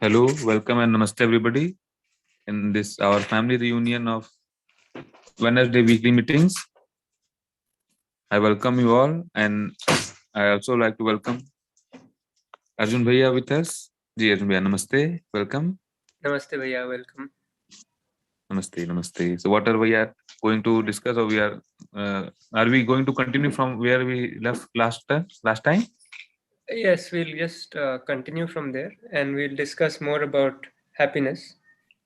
Hello, welcome and namaste everybody in this our family reunion of Wednesday weekly meetings. I welcome you all and I also like to welcome Arjun Bhaiya with us. Ji Arjun Bhaiya, namaste, welcome. Namaste Bhaiya, welcome. Namaste, namaste. So what are we are going to discuss or are we going to continue from where we left last time? Yes, we'll just continue from there and we'll discuss more about happiness.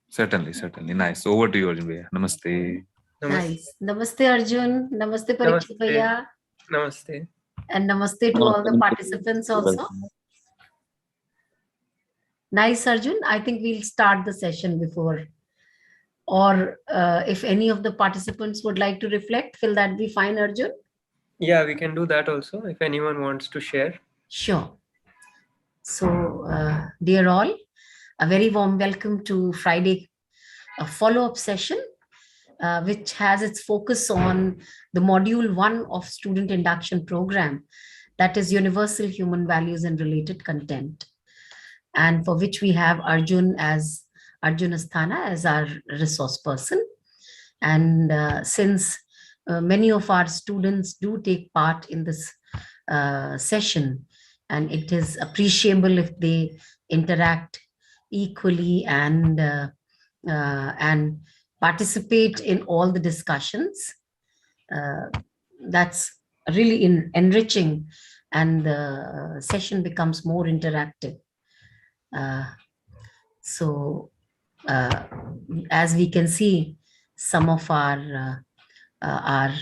Certainly. Nice. Over to you, Arjun Bhaiya. Namaste. Nice. Namaste Arjun. Namaste Parikshit Namaste. Bhaiya. Namaste. And namaste to all the participants also. Nice Arjun. I think we'll start the session before. Or if any of the participants would like to reflect, will that be fine, Arjun? Yeah, we can do that also if anyone wants to share. Sure. So, dear all, a very warm welcome to Friday follow-up session, which has its focus on the module 1 of student induction program, that is universal human values and related content, and for which we have Arjun Asthana as our resource person. And since many of our students do take part in this session, and it is appreciable if they interact equally and participate in all the discussions. That's really enriching, and the session becomes more interactive. So as we can see, some of our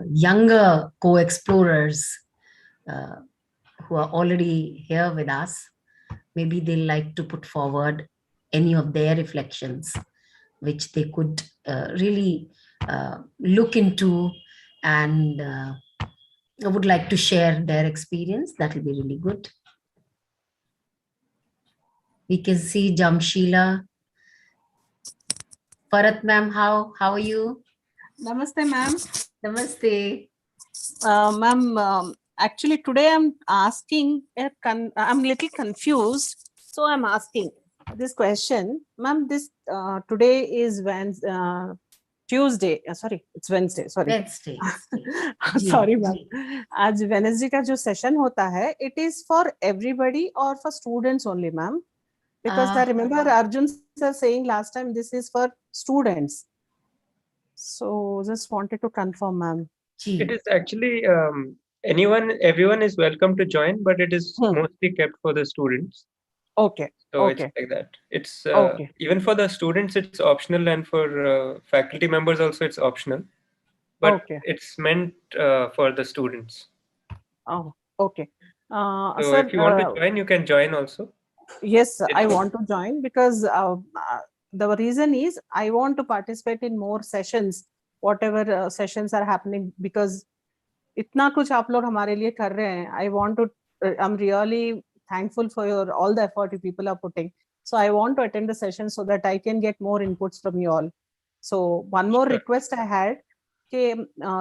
younger co-explorers who are already here with us, maybe they like to put forward any of their reflections, which they could really look into, and I would like to share their experience. That will be really good. We can see Jamshila. Farat ma'am, how are you? Namaste, ma'am. Namaste. Ma'am, actually today I'm asking, I'm a little confused. So I'm asking this question. Ma'am, this today is Tuesday. Sorry, it's Wednesday. Sorry. Wednesday. Sorry, ma'am. आज Wednesday का जो session होता है, it is for everybody or for students only, ma'am? Because I remember Arjun sir saying last time this is for students. So just wanted to confirm, ma'am. It is actually everyone is welcome to join, but it is mostly kept for the students. Okay. So okay. It's like that. It's Okay. Even for the students, it's optional, and for faculty members also, it's optional. But okay. it's meant for the students. Oh, okay. So sir, if you want to join, you can join also. Yes, I want to join because the reason is I want to participate in more sessions, whatever sessions are happening, because इतना कुछ आप लोग हमारे लिए कर रहे हैं. I want to. I'm really thankful for all the effort you people are putting. So I want to attend the session so that I can get more inputs from you all. So one more request I had.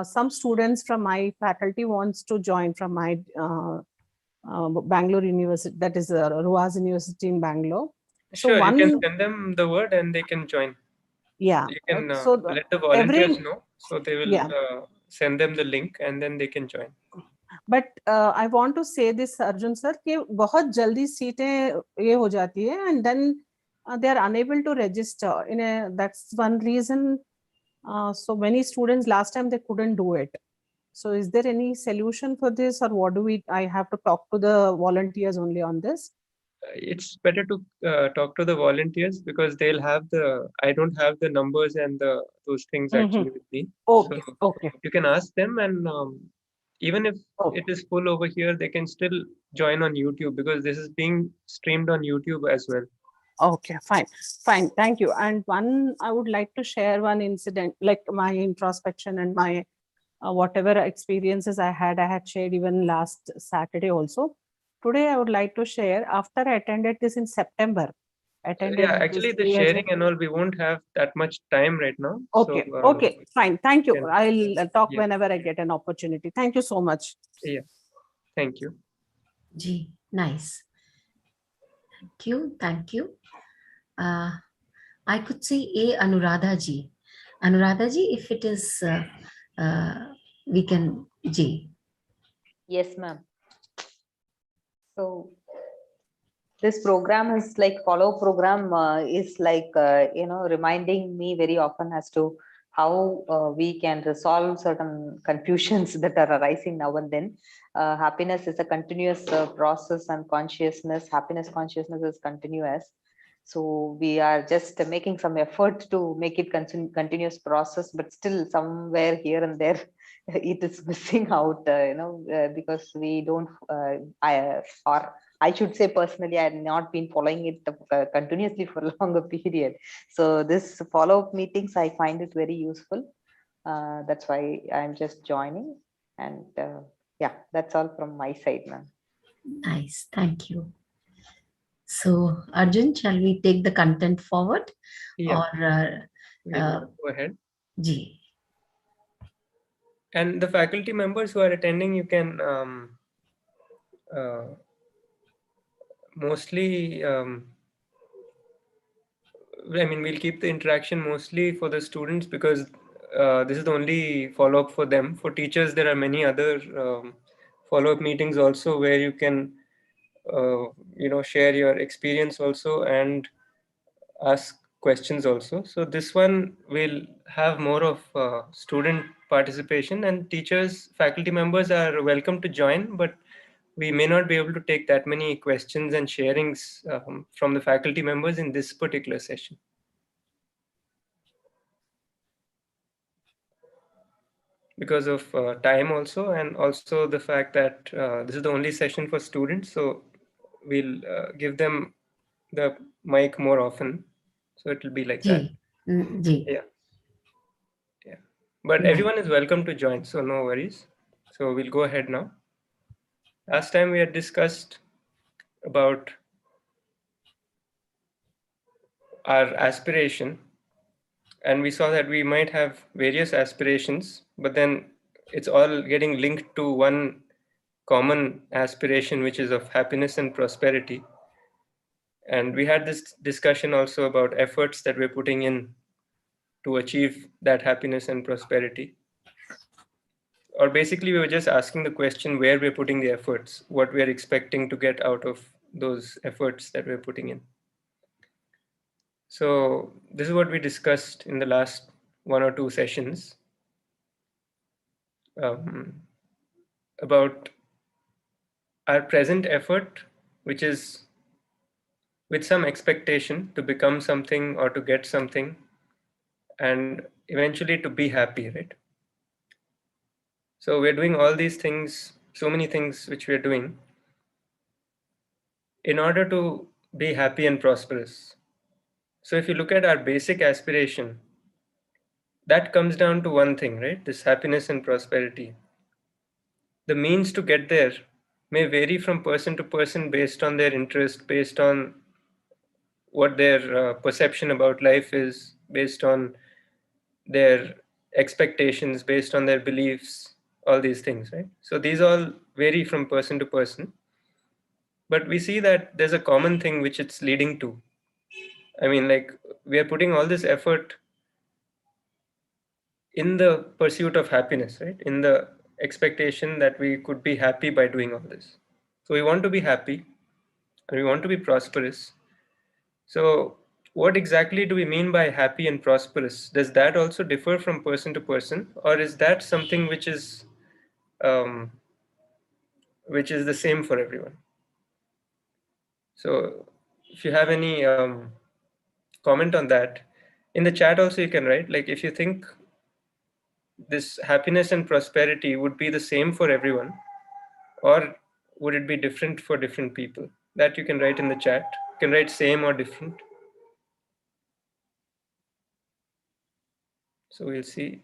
Some students from my faculty wants to join from my Bangalore University, that is Ruaz University in Bangalore. Sure, so you can send them the word and they can join. Yeah. You can let the volunteers know, so they will send them the link and then they can join. But I want to say this, Arjun sir, कि बहुत जल्दी सीटें ये हो जाती है, and then they are unable to register. That's one reason. So many students last time they couldn't do it. So is there any solution for this, or what do I have to talk to the volunteers only on this? It's better to talk to the volunteers because they'll have I don't have the numbers and those things actually with me. Okay. So okay. You can ask them, and even if it is full over here, they can still join on YouTube because this is being streamed on YouTube as well. Okay, fine. Thank you. And I would like to share one incident, like my introspection and my whatever experiences I had shared even last Saturday also. Today, I would like to share after I attended this in September. Actually the sharing and all, we won't have that much time right now. Okay, so, okay, fine. Thank you. I'll talk whenever I get an opportunity. Thank you so much. Yeah, thank you. Gee, nice. Thank you. Thank you. I could say A. Anuradha ji. Anuradha ji, if it is, we can J. Yes, ma'am. So this program is like follow program is like, reminding me very often as to how we can resolve certain confusions that are arising now and then. Happiness is a continuous process, and happiness consciousness is continuous. So we are just making some effort to make it continuous process, but still somewhere here and there it is missing out, because we don't, I should say personally, I have not been following it continuously for a longer period. So this follow-up meetings, I find it very useful. That's why I'm just joining. And yeah, that's all from my side, ma'am. Nice. Thank you. So, Arjun, shall we take the content forward? Yeah, Or we'll go ahead. G? And the faculty members who are attending, you can mostly, I mean, we'll keep the interaction mostly for the students, because this is the only follow-up for them. For teachers, there are many other follow-up meetings also where you can, share your experience also and ask questions also. So this one will have more of student participation, and teachers, faculty members are welcome to join, but we may not be able to take that many questions and sharings from the faculty members in this particular session. Because of time also, and also the fact that this is the only session for students, so we'll give them the mic more often. So it will be like that. G. G. Yeah. But Right. everyone is welcome to join, so no worries. So we'll go ahead now. Last time we had discussed about our aspiration, and we saw that we might have various aspirations, but then it's all getting linked to one common aspiration, which is of happiness and prosperity. And we had this discussion also about efforts that we're putting in to achieve that happiness and prosperity. Or basically, we were just asking the question where we're putting the efforts, what we're expecting to get out of those efforts that we're putting in. So this is what we discussed in the last 1 or 2 sessions about our present effort, which is with some expectation to become something or to get something, and eventually to be happy, right? So we're doing all these things, so many things which we're doing in order to be happy and prosperous. So if you look at our basic aspiration, that comes down to one thing, right? This happiness and prosperity. The means to get there may vary from person to person based on their interest, based on what their perception about life is, based on their expectations, based on their beliefs, all these things, right? So these all vary from person to person. But we see that there's a common thing which it's leading to. I mean, like, we are putting all this effort in the pursuit of happiness, right? In the expectation that we could be happy by doing all this. So we want to be happy and we want to be prosperous. So what exactly do we mean by happy and prosperous? Does that also differ from person to person, or is that something um, which is the same for everyone? So if you have any comment on that, in the chat also you can write, like, if you think this happiness and prosperity would be the same for everyone, or would it be different for different people? That you can write in the chat. You can write same or different. So we'll see.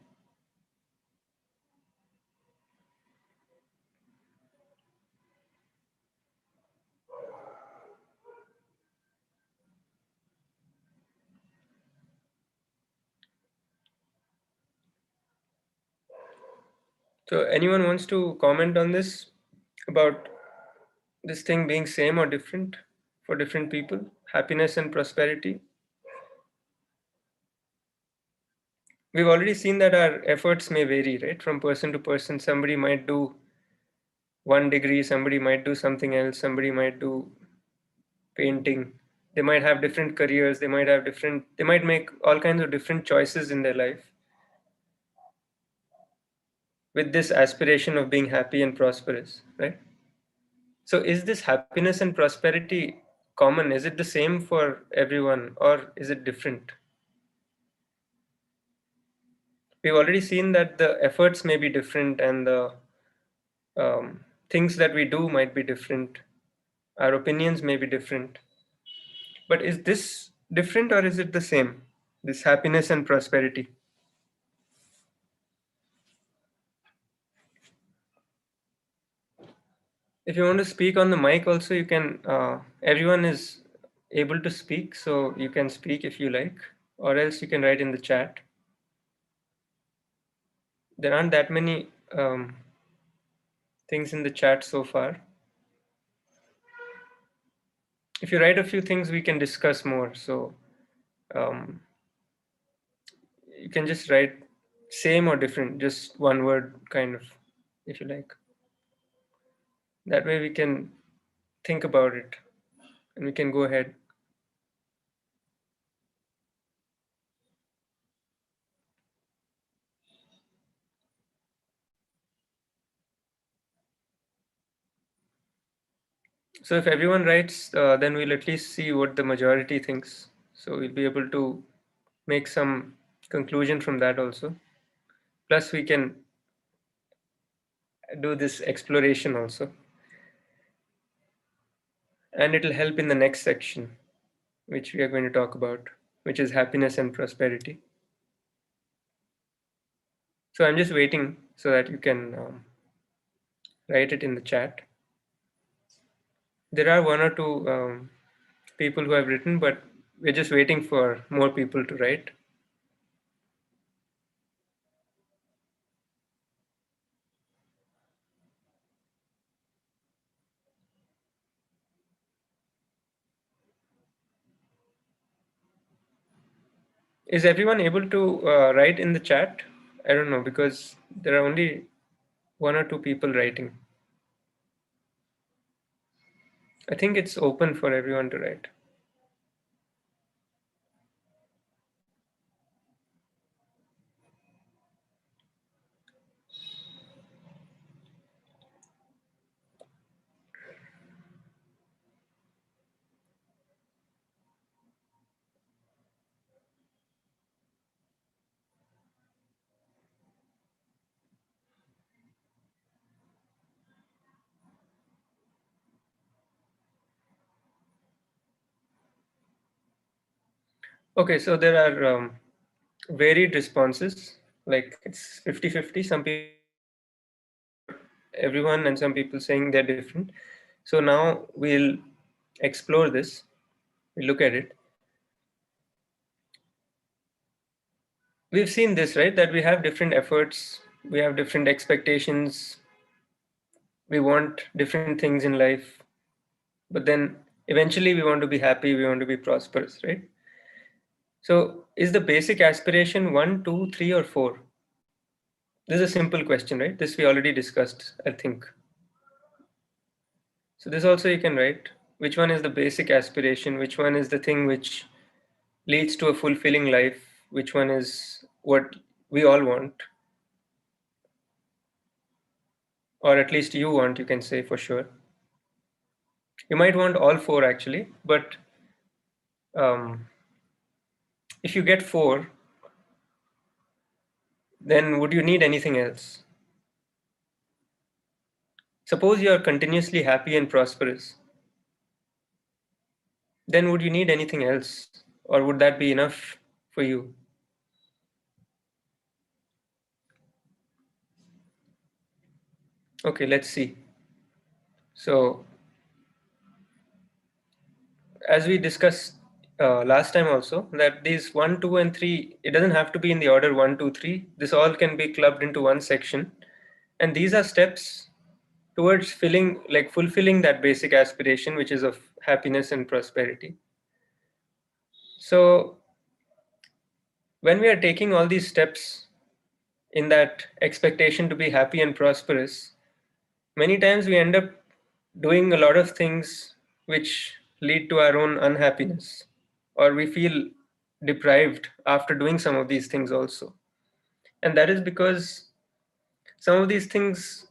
So anyone wants to comment on this, about this thing being same or different for different people, happiness and prosperity. We've already seen that our efforts may vary, right? From person to person. Somebody might do 1 degree, somebody might do something else, somebody might do painting. They might have different careers, they might make all kinds of different choices in their life with this aspiration of being happy and prosperous, right? So is this happiness and prosperity common? Is it the same for everyone, or is it different? We've already seen that the efforts may be different, and the things that we do might be different. Our opinions may be different. But is this different, or is it the same? This happiness and prosperity? If you want to speak on the mic also, you can, everyone is able to speak, so you can speak if you like, or else you can write in the chat. There aren't that many things in the chat so far. If you write a few things, we can discuss more. So you can just write same or different, just one word kind of, if you like. That way we can think about it and we can go ahead. So if everyone writes, then we'll at least see what the majority thinks. So we'll be able to make some conclusion from that also. Plus we can do this exploration also. And it'll help in the next section, which we are going to talk about, which is happiness and prosperity. So I'm just waiting so that you can write it in the chat. There are one or two people who have written, but we're just waiting for more people to write. Is everyone able to write in the chat? I don't know, because there are only one or two people writing. I think it's open for everyone to write. Okay, so there are varied responses, like it's 50-50. Some people for everyone and some people saying they're different. So now we'll explore this, we'll look at it. We've seen this, right? That we have different efforts, we have different expectations, we want different things in life, but then eventually we want to be happy, we want to be prosperous, right? So is the basic aspiration 1, 2, 3, or 4? This is a simple question, right? This we already discussed, I think. So this also you can write. Which one is the basic aspiration? Which one is the thing which leads to a fulfilling life? Which one is what we all want? Or at least you want, you can say for sure. You might want all 4 actually, but if you get 4, then would you need anything else? Suppose you are continuously happy and prosperous. Then would you need anything else? Or would that be enough for you? Okay, let's see. So, as we discussed last time also, that these 1, 2, and 3, it doesn't have to be in the order 1, 2, 3. This all can be clubbed into one section. And these are steps towards fulfilling that basic aspiration, which is of happiness and prosperity. So when we are taking all these steps in that expectation to be happy and prosperous, many times we end up doing a lot of things which lead to our own unhappiness, or we feel deprived after doing some of these things also. And that is because some of these things,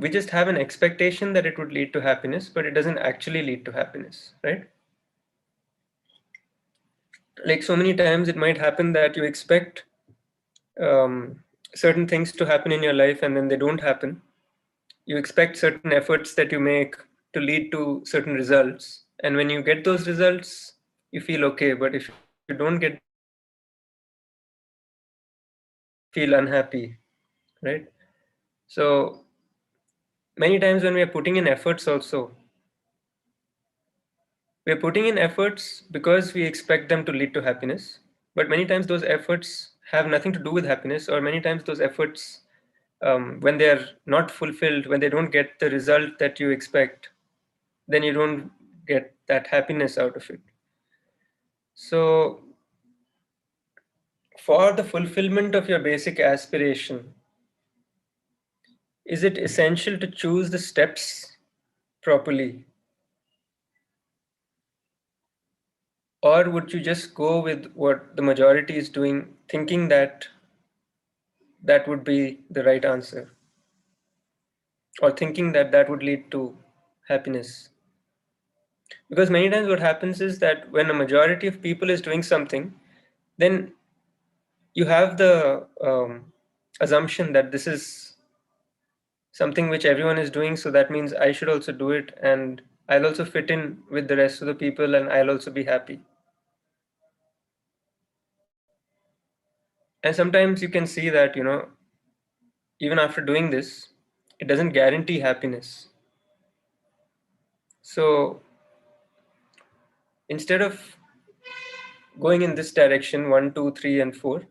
we just have an expectation that it would lead to happiness, but it doesn't actually lead to happiness, right? Like so many times it might happen that you expect certain things to happen in your life and then they don't happen. You expect certain efforts that you make to lead to certain results, and when you get those results you feel okay, but if you don't get those results you feel unhappy, right? So many times when we are putting in efforts also, we are putting in efforts because we expect them to lead to happiness, but many times those efforts have nothing to do with happiness, or many times those efforts, when they are not fulfilled, when they don't get the result that you expect, then you don't get that happiness out of it. So for the fulfillment of your basic aspiration, is it essential to choose the steps properly? Or would you just go with what the majority is doing, thinking that that would be the right answer? Or thinking that that would lead to happiness? Because many times what happens is that when a majority of people is doing something, then you have the assumption that this is something which everyone is doing, so that means I should also do it, and I'll also fit in with the rest of the people and I'll also be happy. And sometimes you can see that, even after doing this, it doesn't guarantee happiness. So instead of going in this direction, 1, 2, 3, and 4,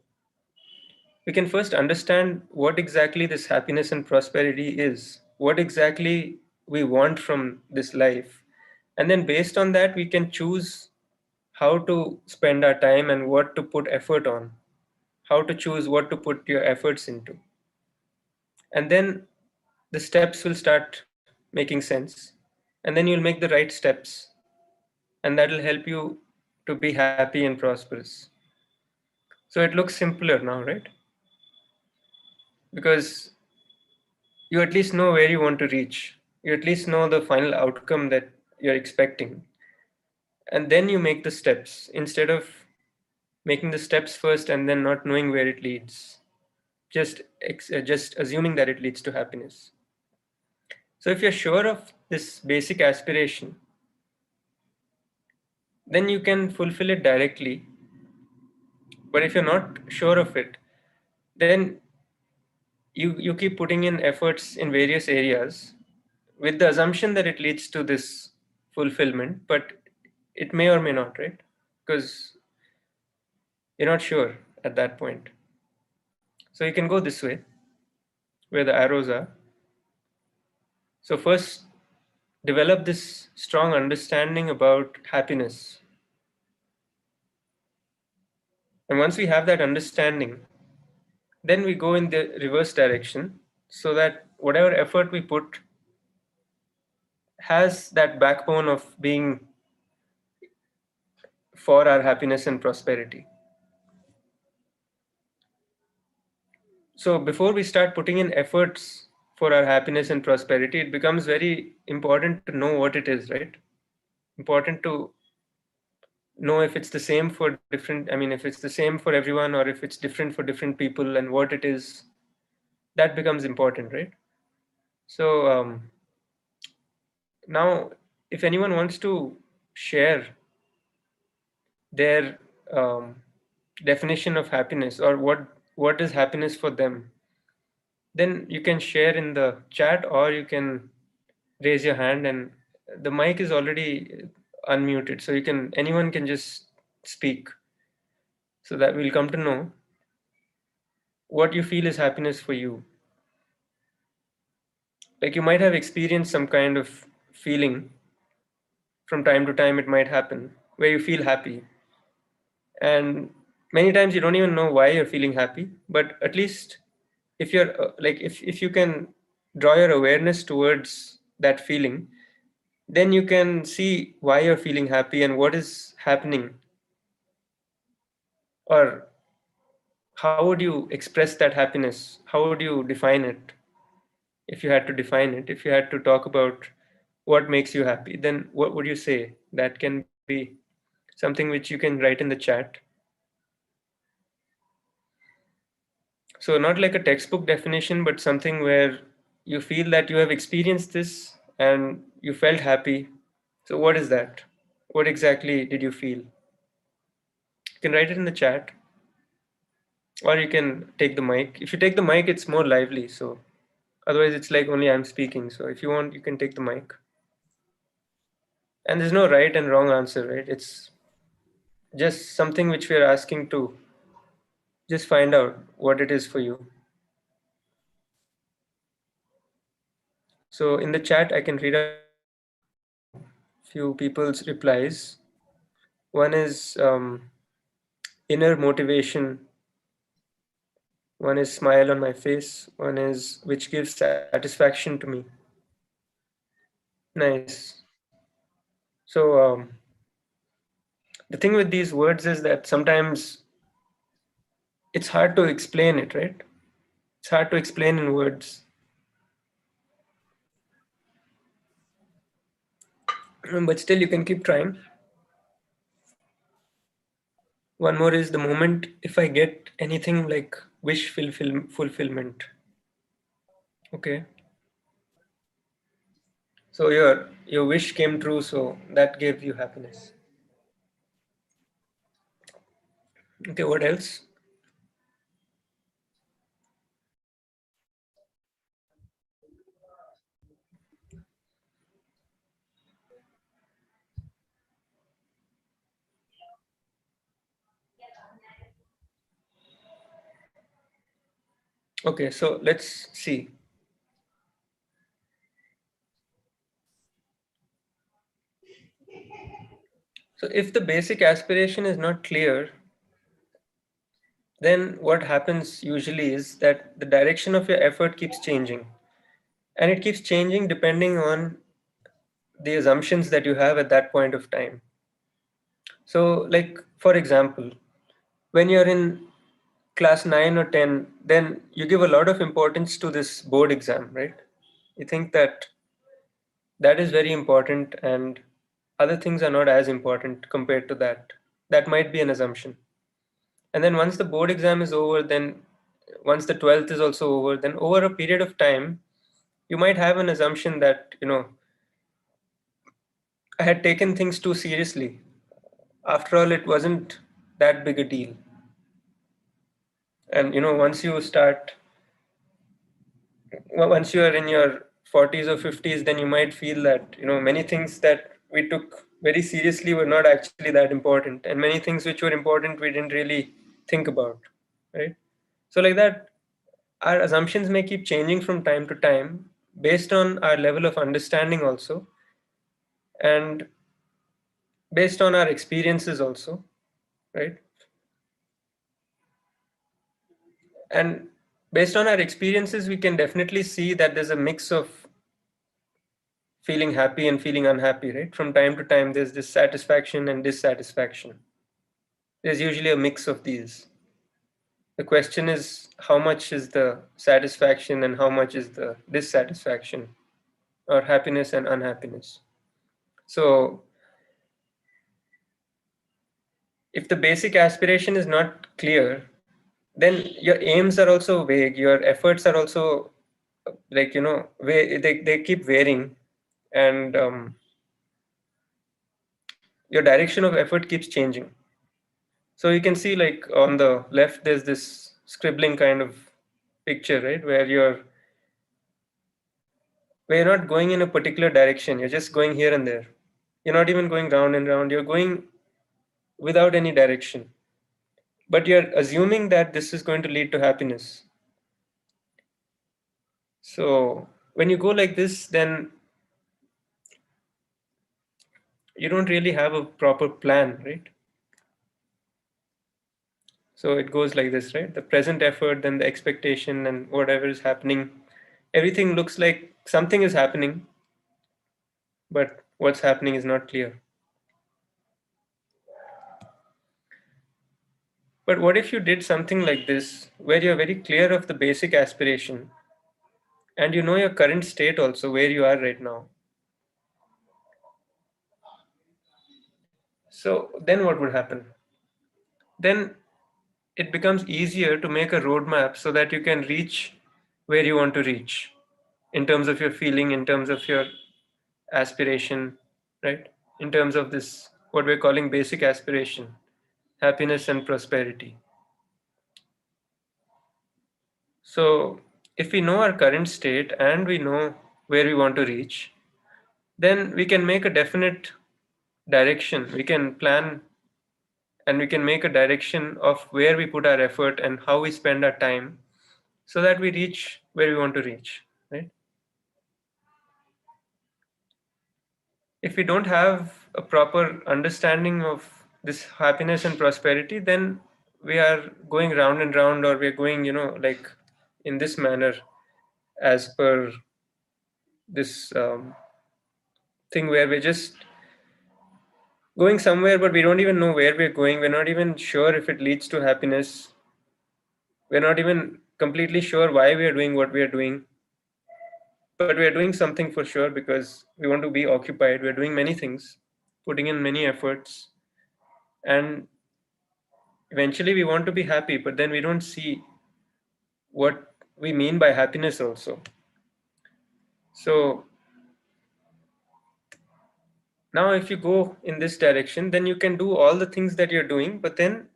we can first understand what exactly this happiness and prosperity is, what exactly we want from this life. And then based on that, we can choose how to spend our time and what to put effort on, how to choose what to put your efforts into. And then the steps will start making sense. And then you'll make the right steps. And that'll help you to be happy and prosperous. So it looks simpler now, right? Because you at least know where you want to reach. You at least know the final outcome that you're expecting. And then you make the steps instead of making the steps first and then not knowing where it leads. Just assuming that it leads to happiness. So if you're sure of this basic aspiration, then you can fulfill it directly. But if you're not sure of it, then you keep putting in efforts in various areas with the assumption that it leads to this fulfillment, but it may or may not, right? Because you're not sure at that point. So you can go this way, where the arrows are. So first, develop this strong understanding about happiness. And once we have that understanding, then we go in the reverse direction so that whatever effort we put has that backbone of being for our happiness and prosperity. So before we start putting in efforts for our happiness and prosperity, it becomes very important to know what it is, right? Important to know if it's the same for different, if it's the same for everyone or if it's different for different people, and what it is, that becomes important, right? So now if anyone wants to share their definition of happiness, or what is happiness for them, then you can share in the chat, or you can raise your hand, and the mic is already unmuted, so anyone can just speak, so that we'll come to know what you feel is happiness for you. Like you might have experienced some kind of feeling from time to time it might happen where you feel happy, and many times you don't even know why you're feeling happy, but at least if you're if you can draw your awareness towards that feeling, then you can see why you're feeling happy and what is happening, or how would you express that happiness, how would you define it. If you had to define it, if you had to talk about what makes you happy, then what would you say? That can be something which you can write in the chat. So not like a textbook definition, but something where you feel that you have experienced this and you felt happy. So what is that? What exactly did you feel? You can write it in the chat, or you can take the mic. If you take the mic, it's more lively. So otherwise it's like only I'm speaking. So if you want, you can take the mic. And there's no right and wrong answer, right? It's just something which we're asking to just find out what it is for you. So in the chat, I can read out few people's replies. One is inner motivation. One is smile on my face. One is which gives satisfaction to me. Nice. So the thing with these words is that sometimes it's hard to explain it, right? It's hard to explain in words. But still, you can keep trying. One more is the moment if I get anything like wish fulfillment. Okay. So your wish came true, so that gave you happiness. Okay, what else? Okay, so let's see. So if the basic aspiration is not clear, then what happens usually is that the direction of your effort keeps changing. And it keeps changing depending on the assumptions that you have at that point of time. So, like, for example, when you're in class 9 or 10, then you give a lot of importance to this board exam, right? You think that that is very important and other things are not as important compared to that. That might be an assumption. And then once the board exam is over, then once the 12th is also over, then over a period of time, you might have an assumption that, I had taken things too seriously. After all, it wasn't that big a deal. And, once you start, once you are in your 40s or 50s, then you might feel that, many things that we took very seriously were not actually that important. And many things which were important, we didn't really think about, right? So, like that, our assumptions may keep changing from time to time based on our level of understanding also, and based on our experiences also, right? And based on our experiences, we can definitely see that there's a mix of feeling happy and feeling unhappy, right? From time to time, there's this satisfaction and dissatisfaction. There's usually a mix of these. The question is how much is the satisfaction and how much is the dissatisfaction, or happiness and unhappiness. So if the basic aspiration is not clear, then your aims are also vague, your efforts are also they keep varying, and your direction of effort keeps changing. So you can see, like, on the left there's this scribbling kind of picture, right, where you're not going in a particular direction, you're just going here and there. You're not even going round and round, you're going without any direction, but you're assuming that this is going to lead to happiness. So when you go like this, then you don't really have a proper plan, right? So it goes like this, right? The present effort, then the expectation, and whatever is happening. Everything looks like something is happening, but what's happening is not clear. But what if you did something like this, where you're very clear of the basic aspiration, and you know your current state also, where you are right now? So then what would happen? Then it becomes easier to make a roadmap so that you can reach where you want to reach in terms of your feeling, in terms of your aspiration, right? In terms of this, what we're calling basic aspiration, happiness and prosperity. So if we know our current state and we know where we want to reach, then we can make a definite direction. We can plan and we can make a direction of where we put our effort and how we spend our time so that we reach where we want to reach, right? If we don't have a proper understanding of this happiness and prosperity, then we are going round and round, or we're going, like in this manner, as per this thing where we're just going somewhere, but we don't even know where we're going. We're not even sure if it leads to happiness. We're not even completely sure why we are doing what we are doing. But we are doing something for sure because we want to be occupied. We're doing many things, putting in many efforts, and eventually we want to be happy, but then we don't see what we mean by happiness also. So now if you go in this direction, then you can do all the things that you're doing, but then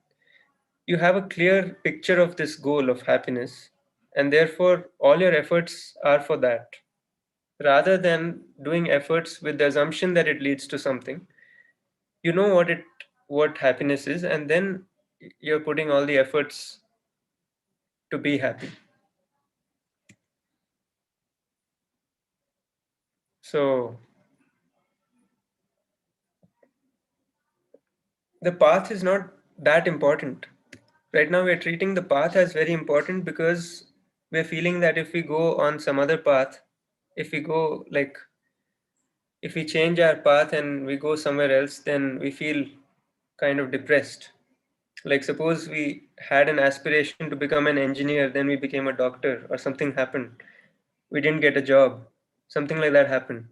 you have a clear picture of this goal of happiness, and therefore all your efforts are for that, rather than doing efforts with the assumption that it leads to something. You know what happiness is, and then you're putting all the efforts to be happy. So the path is not that important. Right now we're treating the path as very important because we're feeling that if we go on some other path, if we go like if we change our path and we go somewhere else, then we feel kind of depressed. Like suppose we had an aspiration to become an engineer, then we became a doctor, or something happened, we didn't get a job, something like that happened,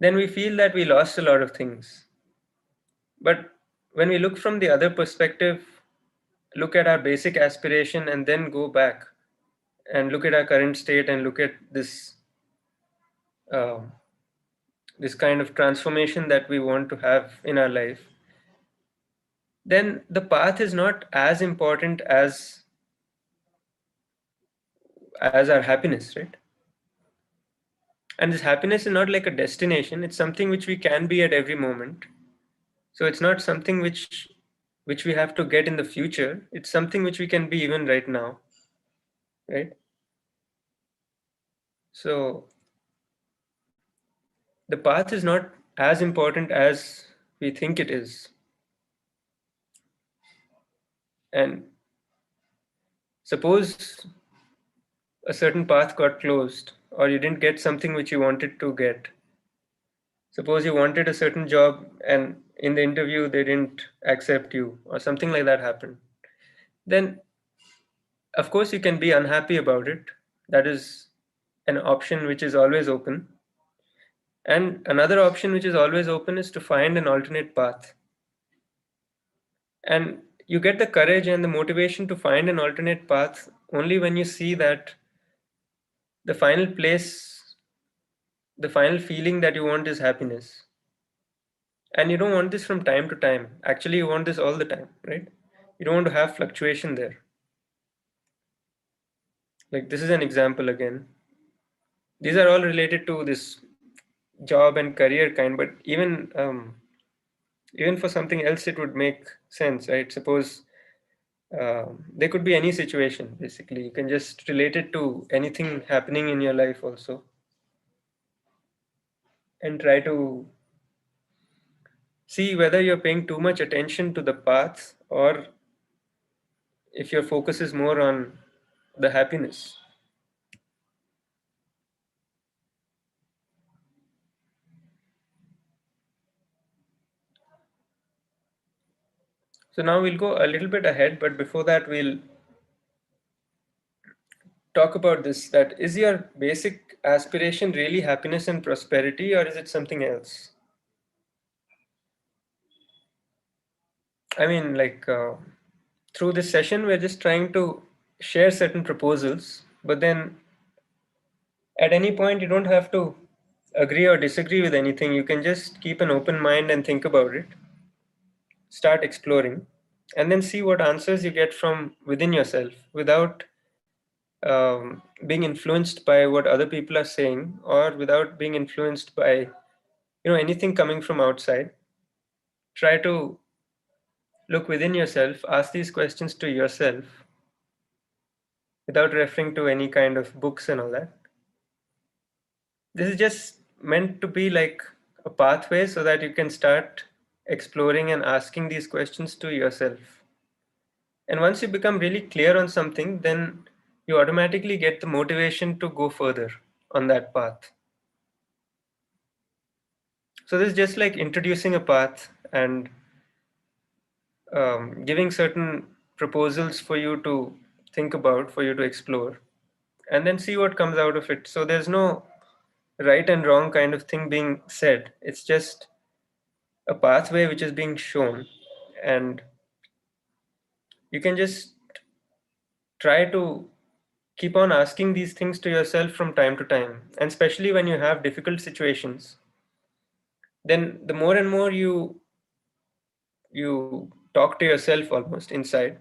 then we feel that we lost a lot of things. But when we look from the other perspective, look at our basic aspiration and then go back and look at our current state and look at uh, this kind of transformation that we want to have in our life, then the path is not as important as our happiness, right? And this happiness is not like a destination, it's something which we can be at every moment. So it's not something which we have to get in the future, it's something which we can be even right now, right? So the path is not as important as we think it is. And suppose a certain path got closed, or you didn't get something which you wanted to get. Suppose you wanted a certain job and in the interview they didn't accept you, or something like that happened. Then, of course, you can be unhappy about it. That is an option which is always open. And another option which is always open is to find an alternate path. And you get the courage and the motivation to find an alternate path only when you see that the final place, the final feeling that you want is happiness. And you don't want this from time to time. Actually, you want this all the time, right? You don't want to have fluctuation there. Like this is an example again. These are all related to this job and career kind, but even for something else, it would make sense, right? Suppose there could be any situation. Basically, you can just relate it to anything happening in your life also, and try to see whether you're paying too much attention to the path or if your focus is more on the happiness. So now we'll go a little bit ahead, but before that we'll talk about this, that is your basic aspiration really happiness and prosperity, or is it something else? I mean, like through this session, we're just trying to share certain proposals, but then at any point, you don't have to agree or disagree with anything. You can just keep an open mind and think about it, start exploring, and then see what answers you get from within yourself without being influenced by what other people are saying, or without being influenced by anything coming from outside. Try to look within yourself, ask these questions to yourself without referring to any kind of books and all that. This is just meant to be like a pathway so that you can start exploring and asking these questions to yourself. And once you become really clear on something, then you automatically get the motivation to go further on that path. So this is just like introducing a path and giving certain proposals for you to think about, for you to explore, and then see what comes out of it. So there's no right and wrong kind of thing being said. It's just a pathway which is being shown, and you can just try to keep on asking these things to yourself from time to time, and especially when you have difficult situations, then the more and more you talk to yourself almost inside,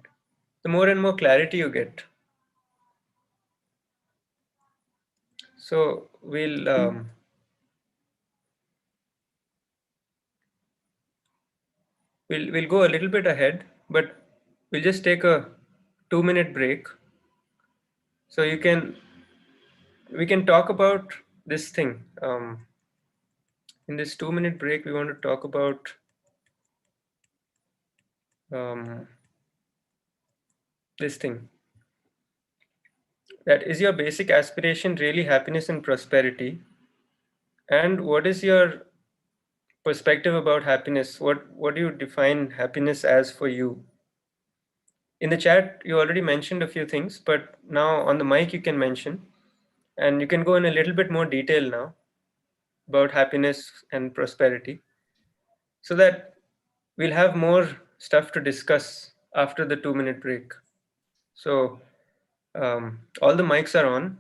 the more and more clarity you get. So we'll we'll go a little bit ahead, but we'll just take a 2-minute break so we can talk about this thing. In this 2-minute break, we want to talk about this thing. That is your basic aspiration really happiness and prosperity? And what is your perspective about happiness? What do you define happiness as for you? In the chat, you already mentioned a few things, but now on the mic you can mention, and you can go in a little bit more detail now about happiness and prosperity, so that we'll have more stuff to discuss after the 2-minute break. So all the mics are on.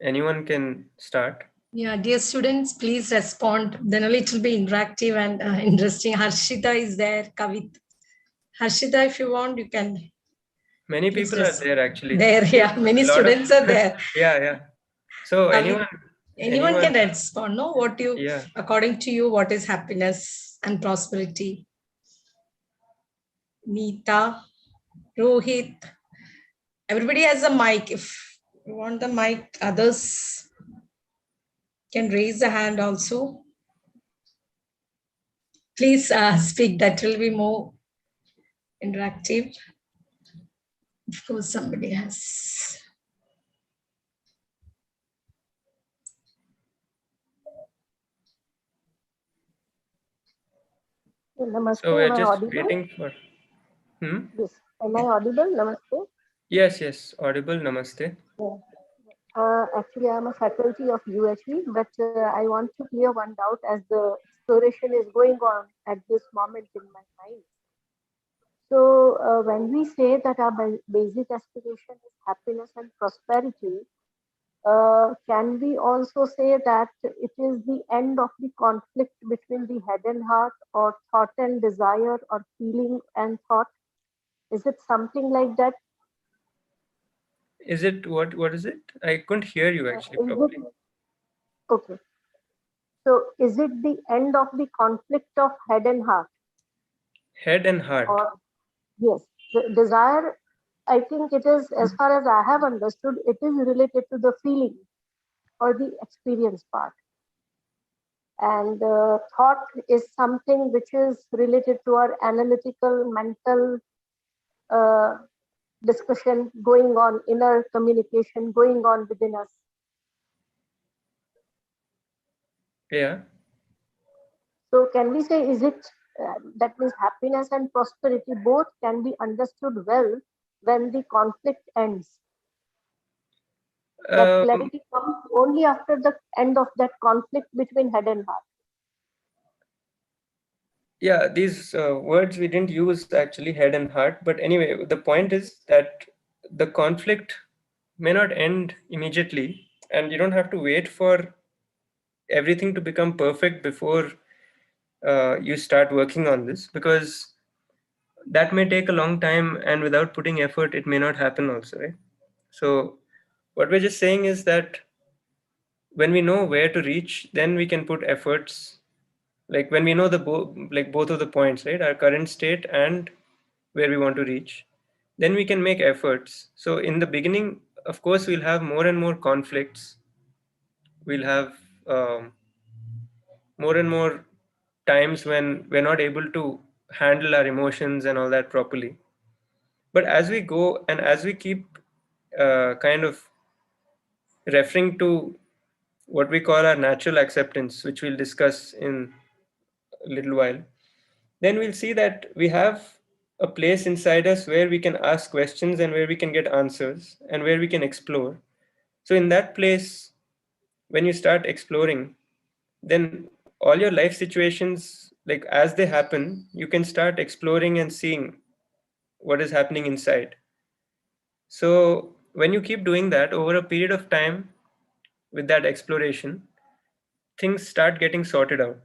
Anyone can start. Yeah, dear students, please respond. Then only it will be interactive and interesting. Harshita is there, Kavit. Harshita, if you want, you can. Many people are there actually. There, yeah, many students are there. Yeah. So Kavit, anyone can respond, no? What you, yeah. According to you, what is happiness and prosperity? Neeta, Rohit, everybody has a mic. If you want the mic, others can raise the hand also. Please speak, that will be more interactive. Of course, somebody has. Namaste. So we're Am I just audible? waiting for. Yes. Am I audible? Namaste. Yes, audible. Namaste. Actually, I'm a faculty of UHV, but I want to clear one doubt as the exploration is going on at this moment in my mind. So, when we say that our basic aspiration is happiness and prosperity, can we also say that it is the end of the conflict between the head and heart, or thought and desire, or feeling and thought? Is it something like that? Is it what is it? I couldn't hear you actually properly. Okay. So is it the end of the conflict of head and heart? Head and heart. Or yes, the desire, I think it is, as far as I have understood, it is related to the feeling or the experience part. And thought is something which is related to our analytical, mental discussion going on, inner communication going on within us. Yeah. So can we say, is it, that means happiness and prosperity both can be understood well when the conflict ends? That clarity comes only after the end of that conflict between head and heart. Yeah, these words we didn't use actually, head and heart. But anyway, the point is that the conflict may not end immediately, and you don't have to wait for everything to become perfect before you start working on this, because that may take a long time, and without putting effort, it may not happen also, right? So what we're just saying is that when we know where to reach, then we can put efforts. Like when we know the both of the points, right, our current state and where we want to reach, then we can make efforts. So in the beginning, of course, we'll have more and more conflicts. We'll have more and more times when we're not able to handle our emotions and all that properly. But as we go and as we keep kind of referring to what we call our natural acceptance, which we'll discuss in a little while, then we'll see that we have a place inside us where we can ask questions and where we can get answers and where we can explore. So, in that place, when you start exploring, then all your life situations, like as they happen, you can start exploring and seeing what is happening inside. So, when you keep doing that over a period of time with that exploration, things start getting sorted out.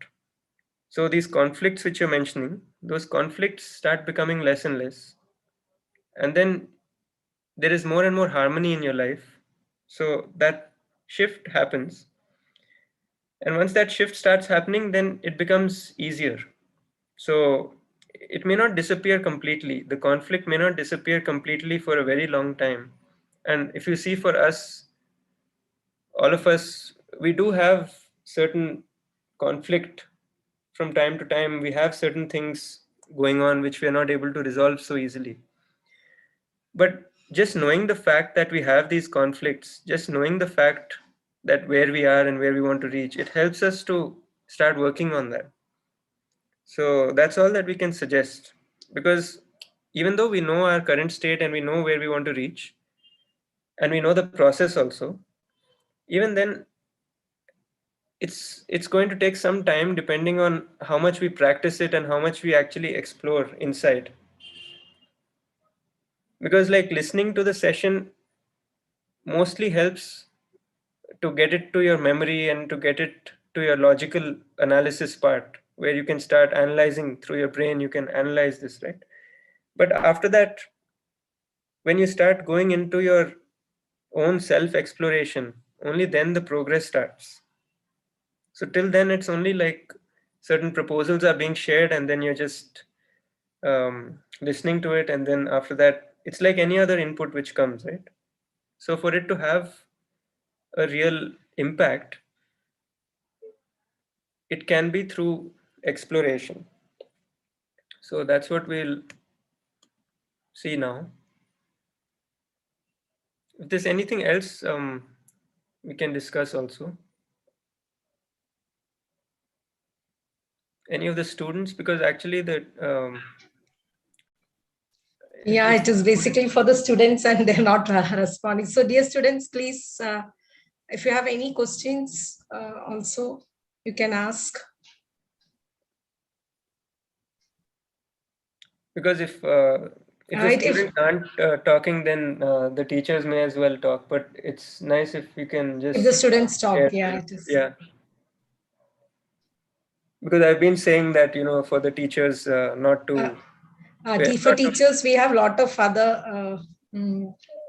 So these conflicts which you're mentioning, those conflicts start becoming less and less. And then there is more and more harmony in your life. So that shift happens. And once that shift starts happening, then it becomes easier. So it may not disappear completely. The conflict may not disappear completely for a very long time. And if you see for us, all of us, we do have certain conflict from time to time. We have certain things going on which we are not able to resolve so easily. But just knowing the fact that we have these conflicts, just knowing the fact that where we are and where we want to reach, it helps us to start working on that. So that's all that we can suggest, because even though we know our current state and we know where we want to reach and we know the process also, even then it's going to take some time depending on how much we practice it and how much we actually explore inside. Because like listening to the session mostly helps to get it to your memory and to get it to your logical analysis part, where you can start analyzing through your brain. You can analyze this, right? But after that, when you start going into your own self exploration, only then the progress starts. So till then it's only like certain proposals are being shared and then you're just listening to it, and then after that it's like any other input which comes, right? So for it to have a real impact, it can be through exploration. So that's what we'll see now. If there's anything else, we can discuss also. Any of the students, because actually the Yeah, it is basically for the students and they're not responding. So dear students, please, if you have any questions, also you can ask. because if the Right, students aren't talking, then the teachers may as well talk. But it's nice if we can just if the students talk, share. yeah, it is. Yeah. Because I've been saying that, for the teachers not to. For teachers, we have a lot of other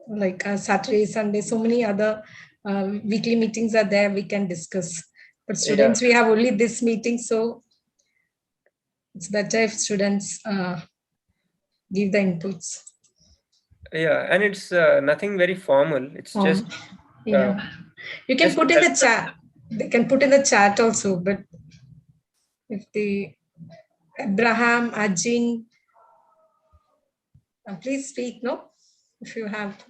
like Saturday, Sunday, so many other weekly meetings are there we can discuss. But students, we have only this meeting, so it's better if students give the inputs. Yeah, and it's nothing very formal. It's just yeah. You can just put in the chat. They can put in the chat also, but if the Abraham, Ajin, please speak, no? If you have.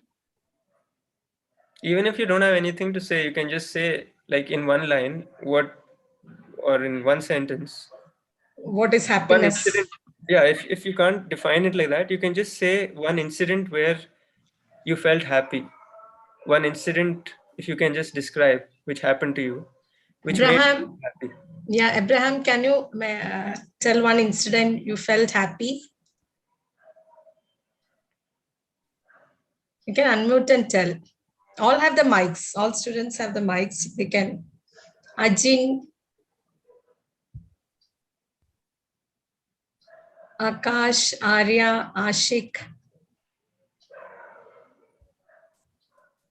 Even if you don't have anything to say, you can just say like in one line what, or in one sentence. What is One happiness? incident. Yeah, if you can't define it like that, you can just say one incident where you felt happy. One incident, if you can just describe, which happened to you, which made you Abraham, happy. yeah, Abraham, can you tell one incident you felt happy? You can unmute and tell. All have the mics. All students have the mics. They can. Ajin, Akash, Arya, Ashik.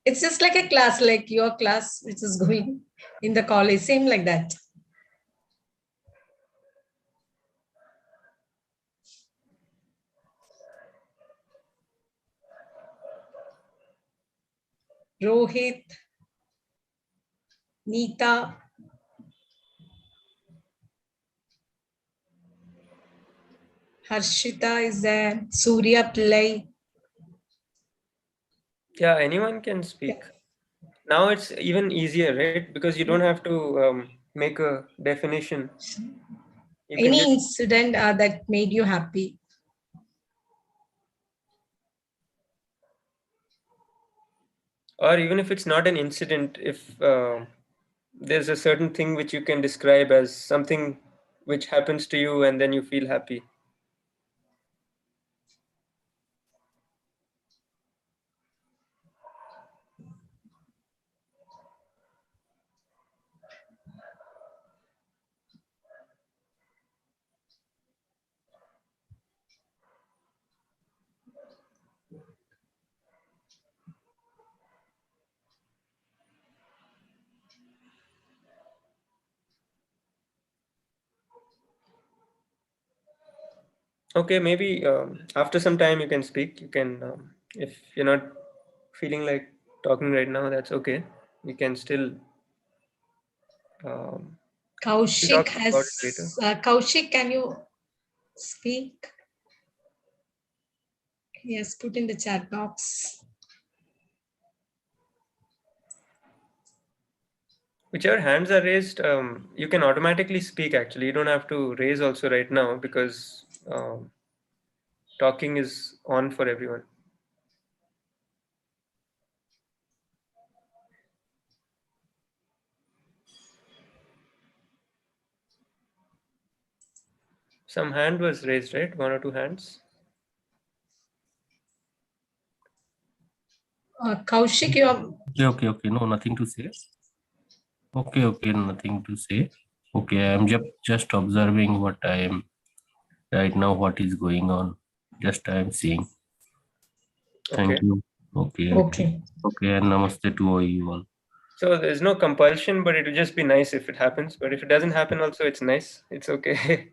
It's just like a class, like your class, which is going in the college, same like that. Rohit, Neeta, Harshita is there, Surya Pillai. Yeah, anyone can speak. Now it's even easier, right? Because you don't have to make a definition. You can Any just, incident that made you happy? or even if it's not an incident, if there's a certain thing which you can describe as something which happens to you and then you feel happy. Okay, maybe after some time you can speak. You can, if you're not feeling like talking right now, that's okay. We can still Kaushik talk about it later. has, Kaushik, can you speak? Yes, put in the chat box. Whichever hands are raised, you can automatically speak actually. You don't have to raise also right now because talking is on for everyone. Some hand was raised, right? One or two hands. Kaushik, you are. Okay. No, nothing to say. Okay, nothing to say. Okay, I'm just observing what I am right now, what is going on. Just I am seeing. Thank Okay. you. Okay, and namaste to all you all. So there's no compulsion, but it'll just be nice if it happens. But if it doesn't happen, also it's nice. It's okay.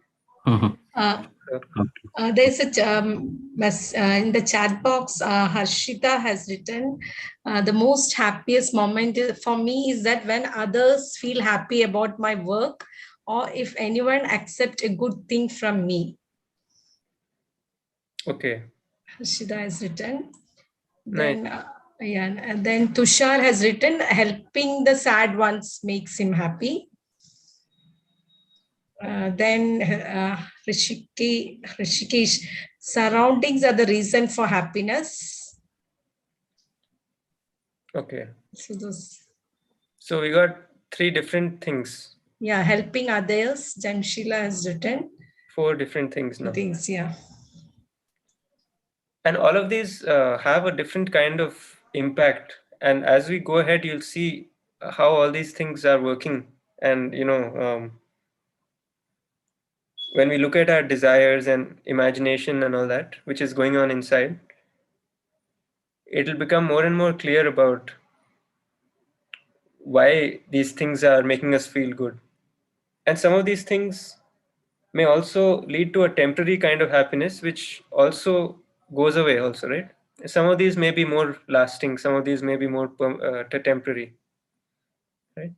There's a in the chat box. Harshita has written, the most happiest moment for me is that when others feel happy about my work, or if anyone accept a good thing from me. Okay. Harshita has written. Nice. Then, and then Tushar has written, helping the sad ones makes him happy. Then Rishikesh, surroundings are the reason for happiness. Okay. So we got 3 different things. Yeah, helping others. Jamshila has written 4 different things now. Things, yeah. And all of these have a different kind of impact. And as we go ahead, you'll see how all these things are working. And when we look at our desires and imagination and all that, which is going on inside, it'll become more and more clear about why these things are making us feel good. And some of these things may also lead to a temporary kind of happiness, which also goes away also, right? Some of these may be more lasting, some of these may be more temporary, right?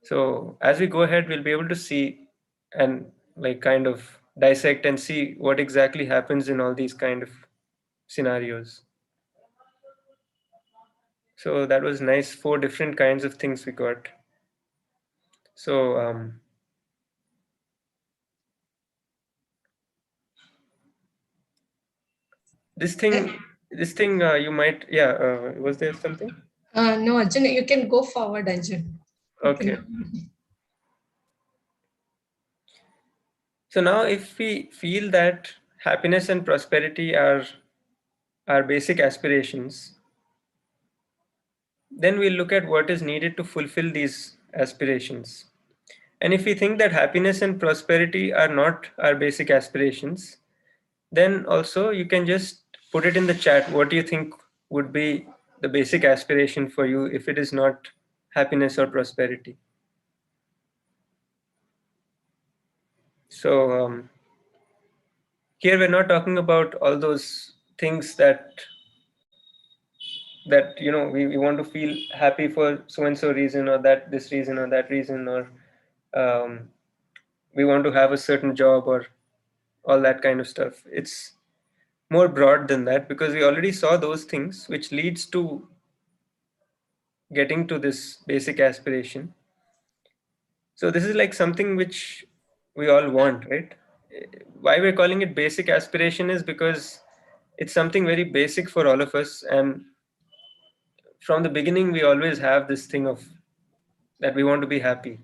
So as we go ahead, we'll be able to see and like kind of dissect and see what exactly happens in all these kind of scenarios. So that was nice. 4 different kinds of things we got. So this thing you might, was there something? No, Arjun, you can go forward, Arjun. Okay. So now if we feel that happiness and prosperity are our basic aspirations, then we'll look at what is needed to fulfill these aspirations. And if we think that happiness and prosperity are not our basic aspirations, then also you can just put it in the chat. What do you think would be the basic aspiration for you if it is not happiness or prosperity? So here we're not talking about all those things that we want to feel happy for so and so reason, or that this reason or that reason, or um, we want to have a certain job, or all that kind of stuff. It's more broad than that, because we already saw those things which leads to getting to this basic aspiration. So this is like something which we all want, right? Why we're calling it basic aspiration is because it's something very basic for all of us, and from the beginning we always have this thing of that we want to be happy.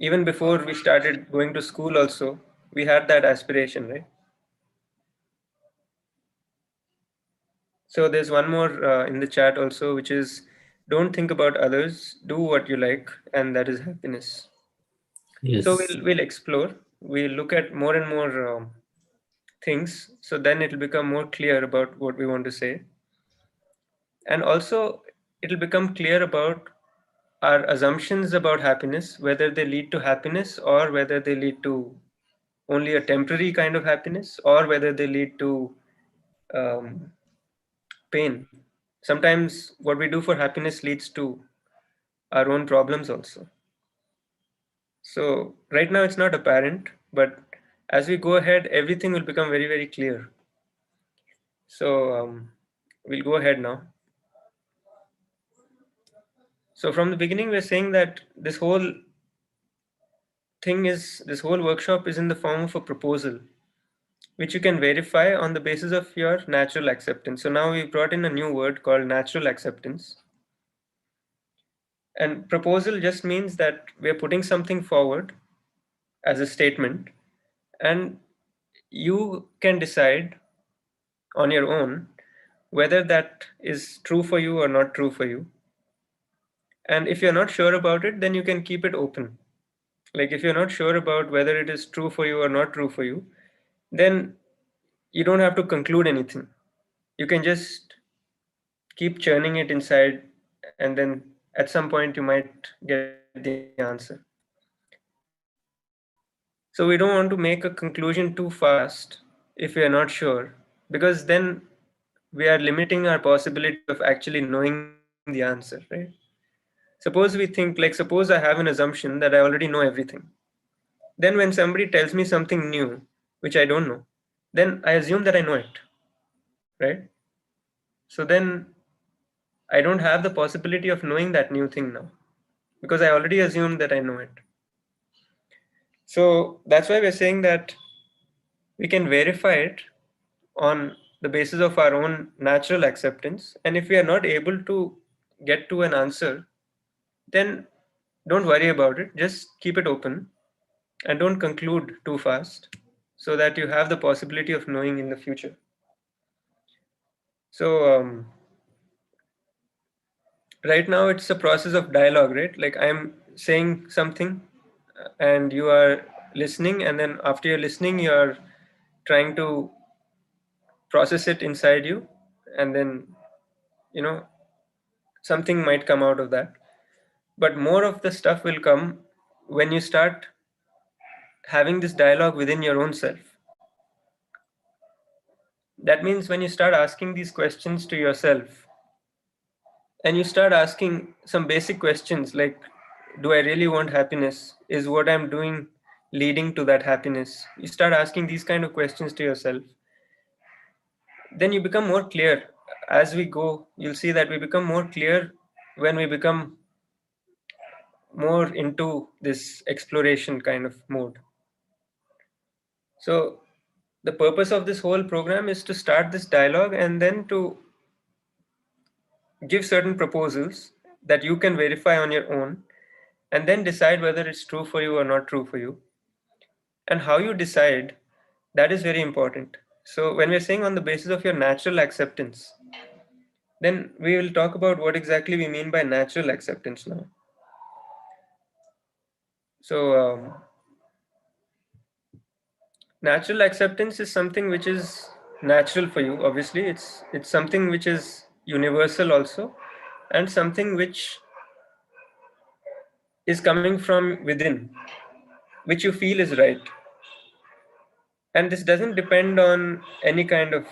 Even before we started going to school also, we had that aspiration, right? So there's one more in the chat also, which is, don't think about others, do what you like, and that is happiness. So Yes. we'll explore, we'll look at more and more things, so then it'll become more clear about what we want to say. And also it'll become clear about our assumptions about happiness, whether they lead to happiness or whether they lead to only a temporary kind of happiness, or whether they lead to um, pain. Sometimes what we do for happiness leads to our own problems also. So right now it's not apparent, but as we go ahead, everything will become very, very clear. So we'll go ahead now. So from the beginning, we're saying that this whole workshop is in the form of a proposal, which you can verify on the basis of your natural acceptance. So now we brought in a new word called natural acceptance. And proposal just means that we're putting something forward as a statement, and you can decide on your own whether that is true for you or not true for you. And if you're not sure about it, then you can keep it open. Like if you're not sure about whether it is true for you or not true for you, then you don't have to conclude anything. You can just keep churning it inside, and then at some point you might get the answer. So we don't want to make a conclusion too fast if we are not sure, because then we are limiting our possibility of actually knowing the answer, right? Suppose we think, like, suppose I have an assumption that I already know everything. Then when somebody tells me something new, which I don't know, then I assume that I know it, right? So then I don't have the possibility of knowing that new thing now, because I already assumed that I know it. So that's why we're saying that we can verify it on the basis of our own natural acceptance. And if we are not able to get to an answer, then don't worry about it. Just keep it open and don't conclude too fast, so that you have the possibility of knowing in the future. So right now it's a process of dialogue, right? Like I'm saying something and you are listening, and then after you're listening, you're trying to process it inside you, and then you know something might come out of that. But more of the stuff will come when you start having this dialogue within your own self. That means when you start asking these questions to yourself, and you start asking some basic questions like, do I really want happiness? Is what I'm doing leading to that happiness? You start asking these kind of questions to yourself. Then you become more clear. As we go, you'll see that we become more clear when we become more into this exploration kind of mode. So the purpose of this whole program is to start this dialogue and then to give certain proposals that you can verify on your own and then decide whether it's true for you or not true for you. And how you decide, that is very important. So when we're saying on the basis of your natural acceptance, then we will talk about what exactly we mean by natural acceptance now. So natural acceptance is something which is natural for you. Obviously, it's something which is universal also, and something which is coming from within, which you feel is right. And this doesn't depend on any kind of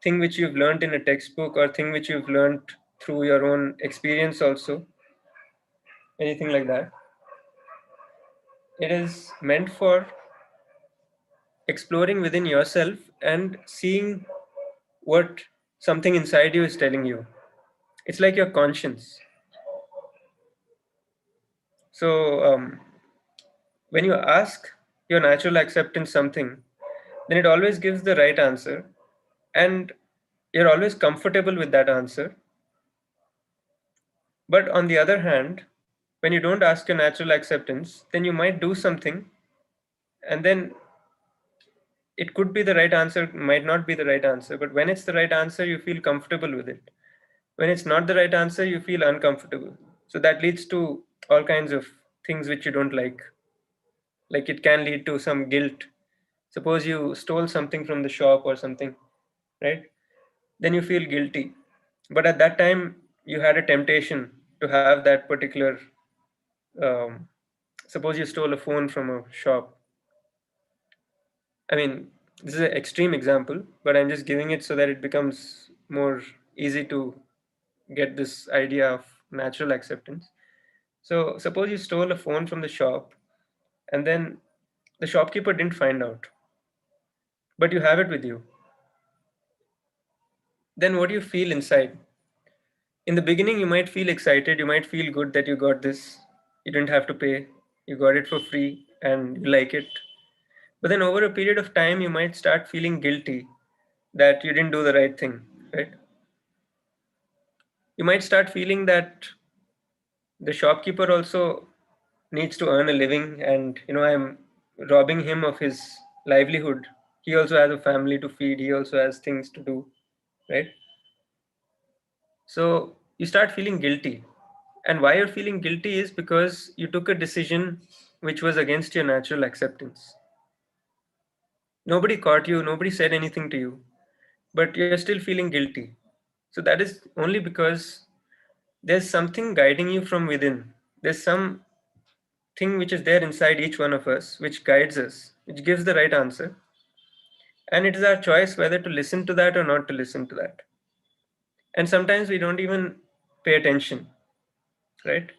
thing which you've learned in a textbook or thing which you've learned through your own experience also, anything like that. It is meant for exploring within yourself and seeing what something inside you is telling you. It's like your conscience. So when you ask your natural acceptance something, then it always gives the right answer, and you're always comfortable with that answer. But on the other hand, when you don't ask your natural acceptance, then you might do something, and then it could be the right answer, might not be the right answer. But when it's the right answer, you feel comfortable with it. When it's not the right answer, you feel uncomfortable. So that leads to all kinds of things which you don't like. Like it can lead to some guilt. Suppose you stole something from the shop or something, right? Then you feel guilty. But at that time, you had a temptation to have that particular. Um, Suppose you stole a phone from a shop. I mean, this is an extreme example, but I'm just giving it so that it becomes more easy to get this idea of natural acceptance. So, suppose you stole a phone from the shop and then the shopkeeper didn't find out, but you have it with you. Then, what do you feel inside? In the beginning, you might feel excited, you might feel good that you got this, you didn't have to pay, you got it for free, and you like it. But then, over a period of time, you might start feeling guilty that you didn't do the right thing, right? You might start feeling that the shopkeeper also needs to earn a living, and I'm robbing him of his livelihood. He also has a family to feed, he also has things to do, right? So you start feeling guilty, and why you're feeling guilty is because you took a decision which was against your natural acceptance. Nobody caught you, nobody said anything to you, but you're still feeling guilty. So that is only because there's something guiding you from within. There's some thing which is there inside each one of us, which guides us, which gives the right answer. And it is our choice whether to listen to that or not to listen to that. And sometimes we don't even pay attention, right?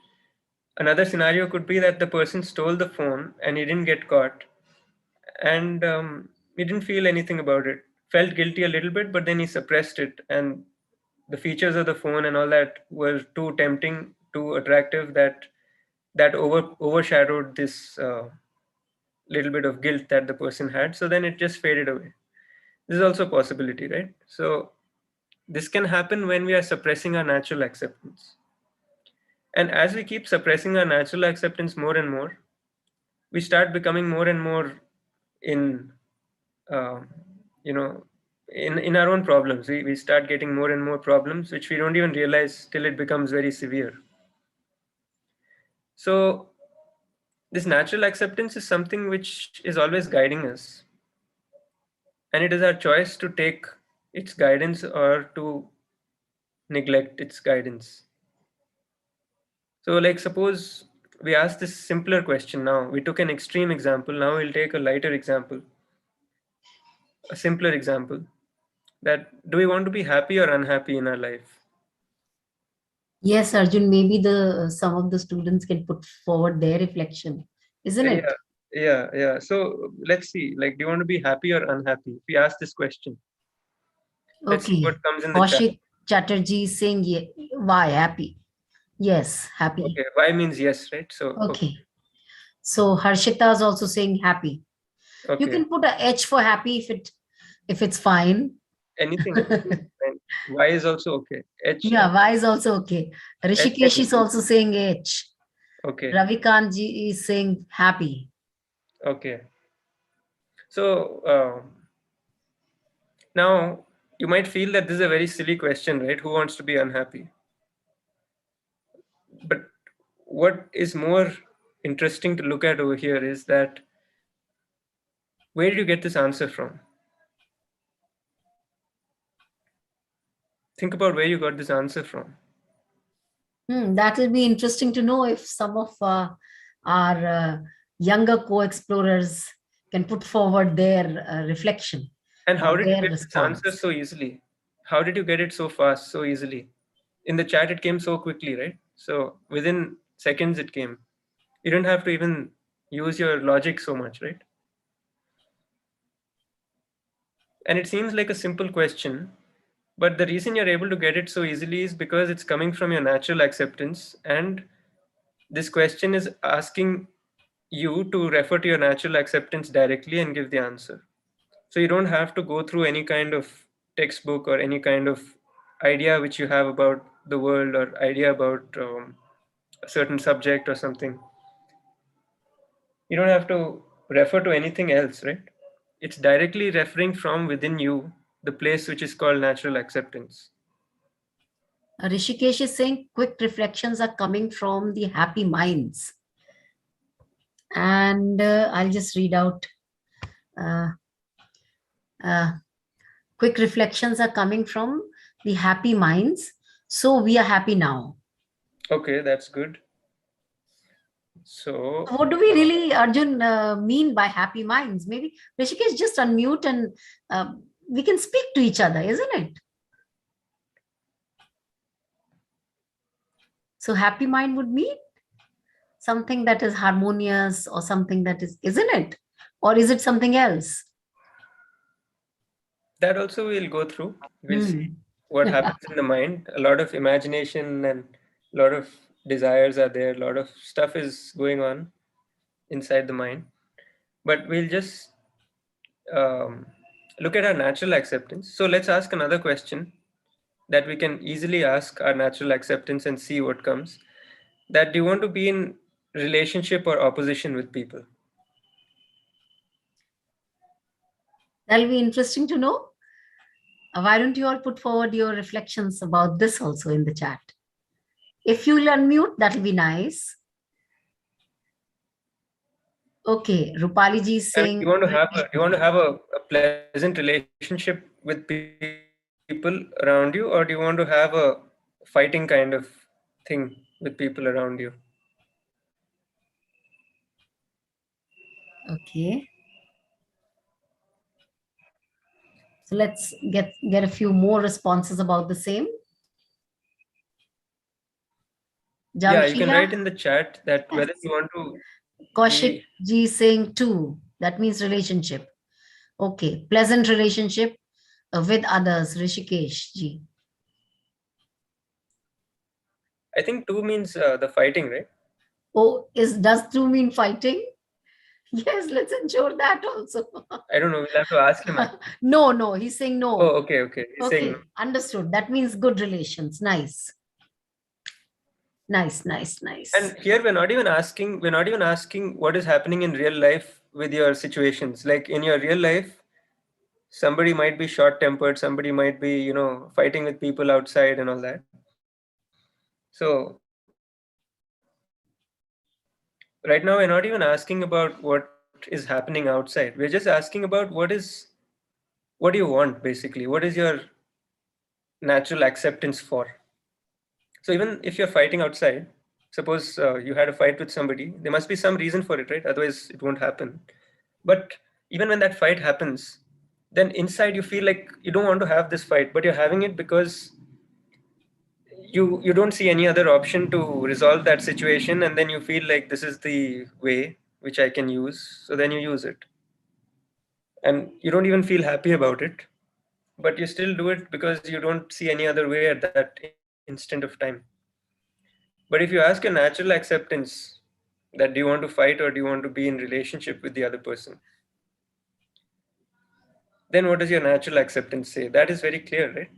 Another scenario could be that the person stole the phone and he didn't get caught. And he didn't feel anything about it. Felt guilty a little bit, but then he suppressed it. And the features of the phone and all that were too tempting, too attractive, that overshadowed this little bit of guilt that the person had. So then it just faded away. This is also a possibility, right? So this can happen when we are suppressing our natural acceptance. And as we keep suppressing our natural acceptance more and more, we start becoming more and more in, um, you know, in our own problems. We start getting more and more problems, which we don't even realize till it becomes very severe. So this natural acceptance is something which is always guiding us. And it is our choice to take its guidance or to neglect its guidance. So, like, suppose we ask this simpler question now. We took an extreme example. Now we'll take a lighter example, a simpler example. That do we want to be happy or unhappy in our life? Yes, Arjun, maybe some of the students can put forward their reflection, isn't it? Yeah. So let's see, like, do you want to be happy or unhappy? If we ask this question, let's see Okay. what comes in the chat. Kaushik Chatterjee is saying, why happy? Yes, happy. Okay, why means yes, right? So Okay. So Harshita is also saying happy. You okay. can put a H for happy if it's fine. Anything. And why is also okay. H. Yeah, Y is also okay. Rishikesh is H. also saying H. Okay. Ravikanji is saying happy. Okay. So now you might feel that this is a very silly question, right? Who wants to be unhappy? But what is more interesting to look at over here is that where did you get this answer from? Think about where you got this answer from. That will be interesting to know if some of our younger co-explorers can put forward their reflection. And how did you their get this response. answer so easily? How did you get it so fast, so easily? In the chat, it came so quickly, right? So within seconds, it came. You don't have to even use your logic so much, right? And it seems like a simple question, but the reason you're able to get it so easily is because it's coming from your natural acceptance. And this question is asking you to refer to your natural acceptance directly and give the answer. So you don't have to go through any kind of textbook or any kind of idea which you have about the world or idea about a certain subject or something. You don't have to refer to anything else, right? It's directly referring from within you, the place which is called natural acceptance. Rishikesh is saying quick reflections are coming from the happy minds. And I'll just read out. Quick reflections are coming from the happy minds. So we are happy now. Okay, that's good. So what do we really, Arjun, mean by happy minds? Maybe Rishikesh, just unmute and we can speak to each other, isn't it? So happy mind would mean something that is harmonious or something that is, isn't it? Or is it something else? that also we'll go through. We'll see what happens in the mind. A lot of imagination and a lot of desires are there. A lot of stuff is going on inside the mind. But we'll just look at our natural acceptance. So let's ask another question that we can easily ask our natural acceptance and see what comes. That do you want to be in relationship or opposition with people? That'll be interesting to know. Why don't you all put forward your reflections about this also in the chat? If you'll unmute, that'll be nice. Okay, Rupali ji is saying. You want to have a pleasant relationship with people around you, or do you want to have a fighting kind of thing with people around you? Okay. So let's get a few more responses about the same. Yeah, you can write in the chat that whether you want to. Kaushik ji saying two. That means relationship. Okay, pleasant relationship with others. Rishikesh ji. I think two means the fighting, right? Oh, does two mean fighting? Yes, let's ensure that also. I don't know. We'll have to ask him. No, he's saying no. Oh, okay. He's saying no. Understood. That means good relations. Nice. Nice. And here we're not even asking what is happening in real life with your situations. Like in your real life, somebody might be short-tempered, somebody might be, fighting with people outside and all that. So right now we're not even asking about what is happening outside. We're just asking about what do you want, basically? What is your natural acceptance for? So even if you're fighting outside, suppose you had a fight with somebody, there must be some reason for it, right? Otherwise it won't happen. But even when that fight happens, then inside you feel like you don't want to have this fight, but you're having it because you don't see any other option to resolve that situation, and then you feel like this is the way which I can use, so then you use it. And you don't even feel happy about it, but you still do it because you don't see any other way at that instant of time. But if you ask a natural acceptance that do you want to fight or do you want to be in relationship with the other person, then what does your natural acceptance say? That is very clear, right?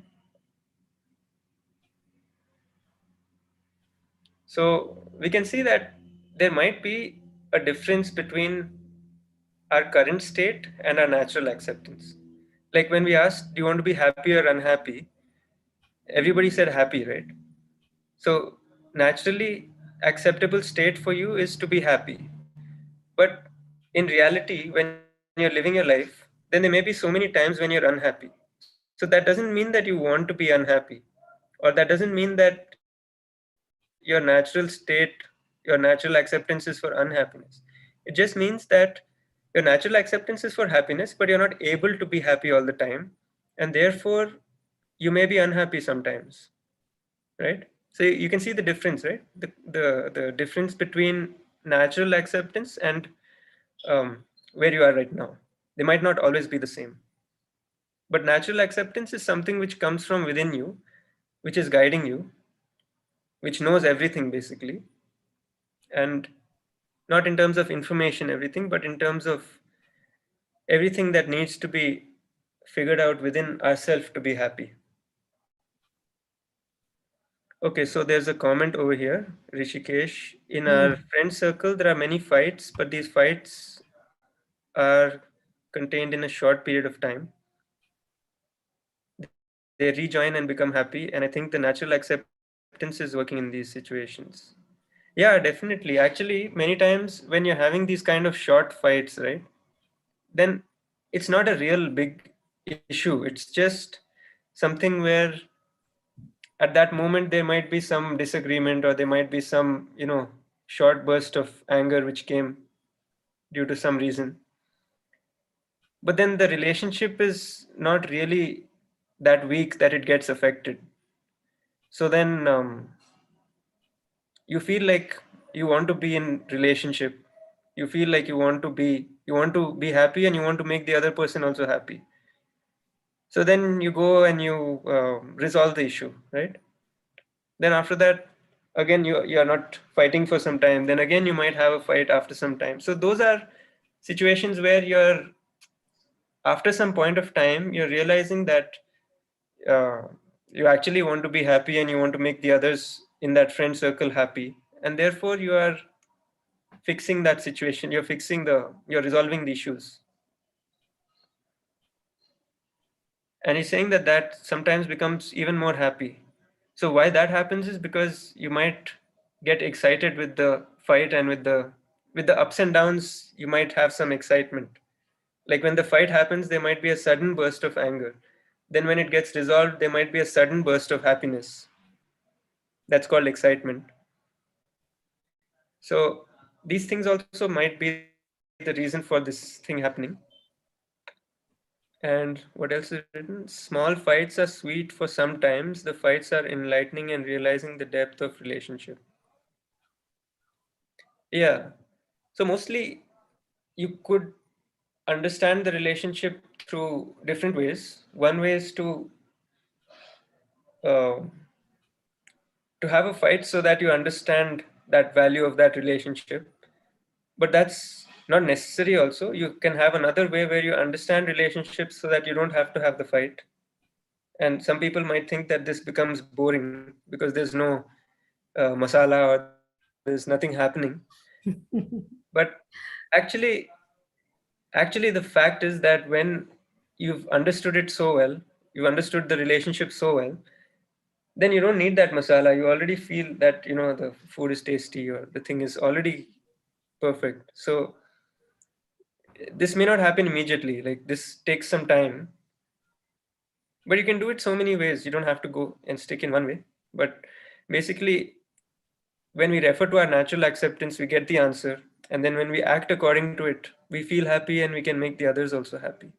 So we can see that there might be a difference between our current state and our natural acceptance. Like when we asked, do you want to be happy or unhappy? Everybody said happy, right? So naturally acceptable state for you is to be happy. But in reality, when you're living your life, then there may be so many times when you're unhappy. So that doesn't mean that you want to be unhappy, or that doesn't mean that your natural state, your natural acceptance is for unhappiness. It just means that your natural acceptance is for happiness, but you're not able to be happy all the time. And therefore, you may be unhappy sometimes, right? So you can see the difference, right? The difference between natural acceptance and where you are right now. They might not always be the same. But natural acceptance is something which comes from within you, which is guiding you, which knows everything basically. And not in terms of information, everything, but in terms of everything that needs to be figured out within ourselves to be happy. Okay, so there's a comment over here, Rishikesh. In our friend circle, there are many fights, but these fights are contained in a short period of time. They rejoin and become happy, and I think the natural acceptance is working in these situations. Yeah, definitely. Actually, many times when you're having these kind of short fights, right, then it's not a real big issue. It's just something where at that moment there might be some disagreement, or there might be some, short burst of anger which came due to some reason. But then the relationship is not really that weak that it gets affected. So then you feel like you want to be in relationship. You feel like you want to be happy, and you want to make the other person also happy. So then you go and you resolve the issue, right? Then after that, again you are not fighting for some time, then again you might have a fight after some time. So those are situations where you're, after some point of time, you're realizing that uh, you actually want to be happy, and you want to make the others in that friend circle happy, and therefore you are fixing that situation, you're resolving the issues. And he's saying that that sometimes becomes even more happy. So why that happens is because you might get excited with the fight, and with the ups and downs you might have some excitement. Like when the fight happens, there might be a sudden burst of anger. Then when it gets resolved, there might be a sudden burst of happiness. That's called excitement. So these things also might be the reason for this thing happening. And what else is written? Small fights are sweet for sometimes. The fights are enlightening and realizing the depth of relationship. Yeah. So mostly you could understand the relationship through different ways. One way is uh, to have a fight so that you understand that value of that relationship. But that's not necessary also. You can have another way where you understand relationships so that you don't have to have the fight. And some people might think that this becomes boring because there's no masala, or there's nothing happening. But actually, actually the fact is that when you've understood it so well, you've understood the relationship so well, then you don't need that masala. You already feel that the food is tasty, or the thing is already perfect. So this may not happen immediately. Like this takes some time, but you can do it so many ways. You don't have to go and stick in one way. But basically, when we refer to our natural acceptance, we get the answer. And then when we act according to it, we feel happy, and we can make the others also happy.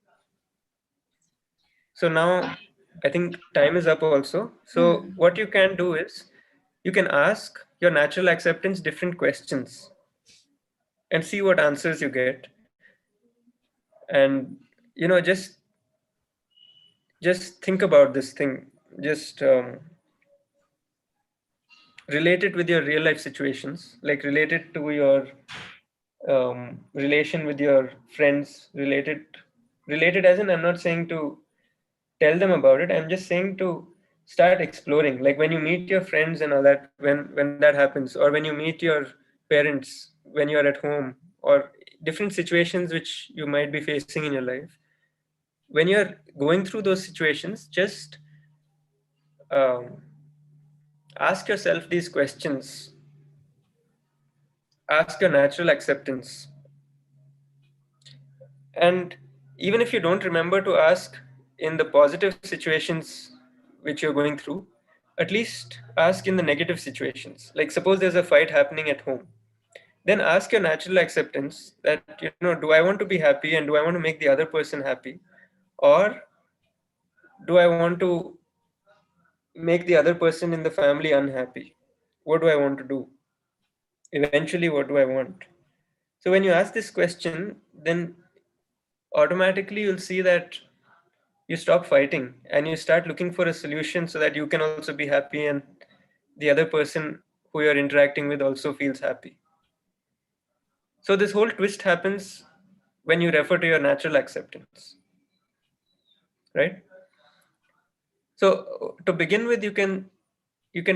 So now I think time is up also. So what you can do is you can ask your natural acceptance different questions and see what answers you get. And just think about this thing. Just relate it with your real life situations, like relate it to your relation with your friends, related as in, I'm not saying to tell them about it, I'm just saying to start exploring, like when you meet your friends and all that, when that happens, or when you meet your parents when you're at home, or different situations which you might be facing in your life. When you're going through those situations, just um, ask yourself these questions. Ask your natural acceptance. And even if you don't remember to ask in the positive situations which you're going through, at least ask in the negative situations. Like suppose there's a fight happening at home, then ask your natural acceptance that, do I want to be happy and do I want to make the other person happy? Or do I want to make the other person in the family unhappy? What do I want to do? Eventually, what do I want? So when you ask this question, then automatically you'll see that you stop fighting and you start looking for a solution so that you can also be happy and the other person who you're interacting with also feels happy. So this whole twist happens when you refer to your natural acceptance, right? So to begin with, you can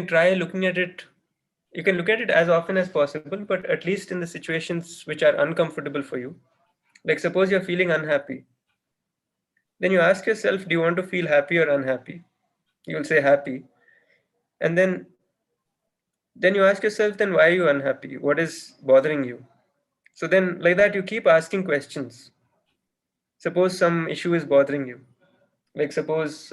try looking at it. You can look at it as often as possible, but at least in the situations which are uncomfortable for you. Like suppose you're feeling unhappy, then you ask yourself, do you want to feel happy or unhappy? You'll say happy. And then you ask yourself, then why are you unhappy? What is bothering you? So then like that, you keep asking questions. Suppose some issue is bothering you. Like suppose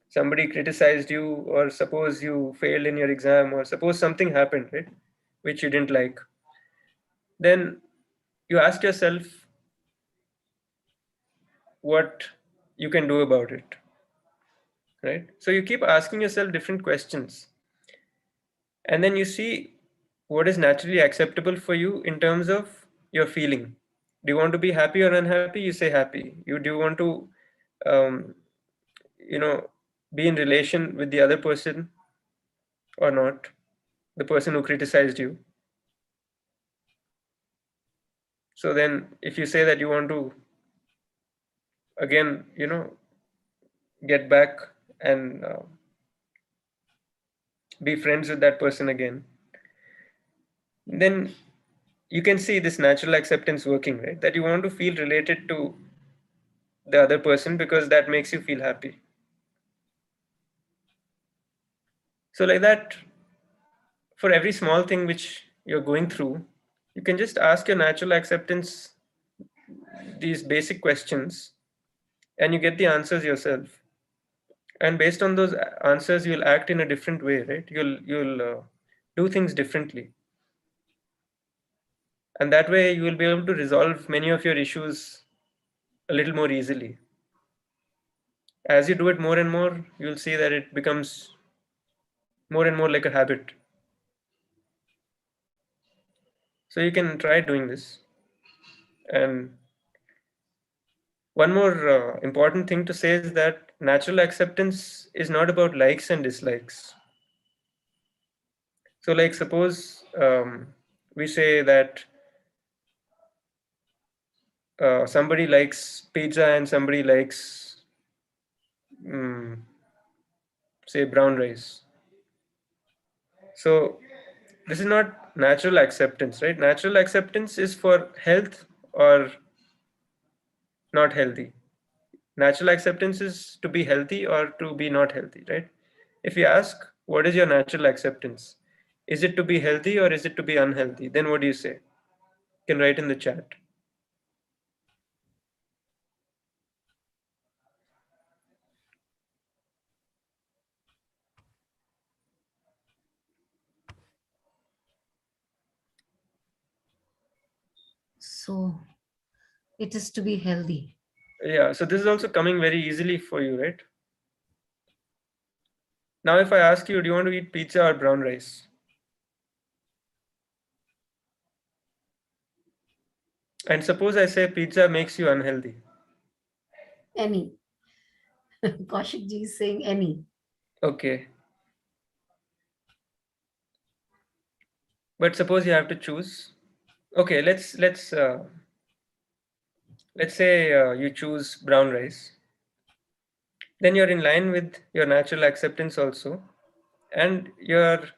somebody criticized you, or suppose you failed in your exam, or suppose something happened, right, which you didn't like. Then you ask yourself what you can do about it, right? So you keep asking yourself different questions, and then you see what is naturally acceptable for you in terms of your feeling. Do you want to be happy or unhappy? You say happy. You do you want to um, you know be in relation with the other person or not, the person who criticized you? So then if you say that you want to again get back and be friends with that person again, then you can see this natural acceptance working, right? That you want to feel related to the other person because that makes you feel happy. So like that, for every small thing which you're going through, you can just ask your natural acceptance these basic questions and you get the answers yourself. And based on those answers, you'll act in a different way, right? You'll do things differently. And that way you will be able to resolve many of your issues a little more easily. As you do it more and more, you'll see that it becomes more and more like a habit. So you can try doing this. And one more important thing to say is that natural acceptance is not about likes and dislikes. So like suppose we say that somebody likes pizza and somebody likes mm, say brown rice. So this is not natural acceptance, right? Natural acceptance is for health or not healthy. Natural acceptance is to be healthy or to be not healthy, right? If you ask, what is your natural acceptance? Is it to be healthy or is it to be unhealthy? Then what do you say? You can write in the chat. So it is to be healthy. Yeah, so this is also coming very easily for you, right? Now, if I ask you, do you want to eat pizza or brown rice? And suppose I say pizza makes you unhealthy. Any. Kaushik ji is saying any. Okay. But suppose you have to choose. Okay, let's say you choose brown rice. Then you're in line with your natural acceptance also, and you're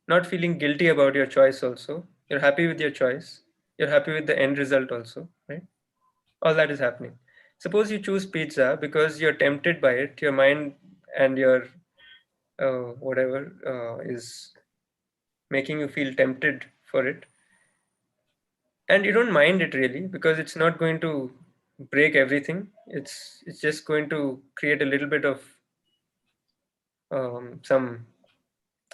not feeling guilty about your choice also. You're happy with your choice. You're happy with the end result also, right? All that is happening. Suppose you choose pizza because you're tempted by it. Your mind and your whatever is making you feel tempted for it, and you don't mind it really because it's not going to break everything. It's just going to create a little bit of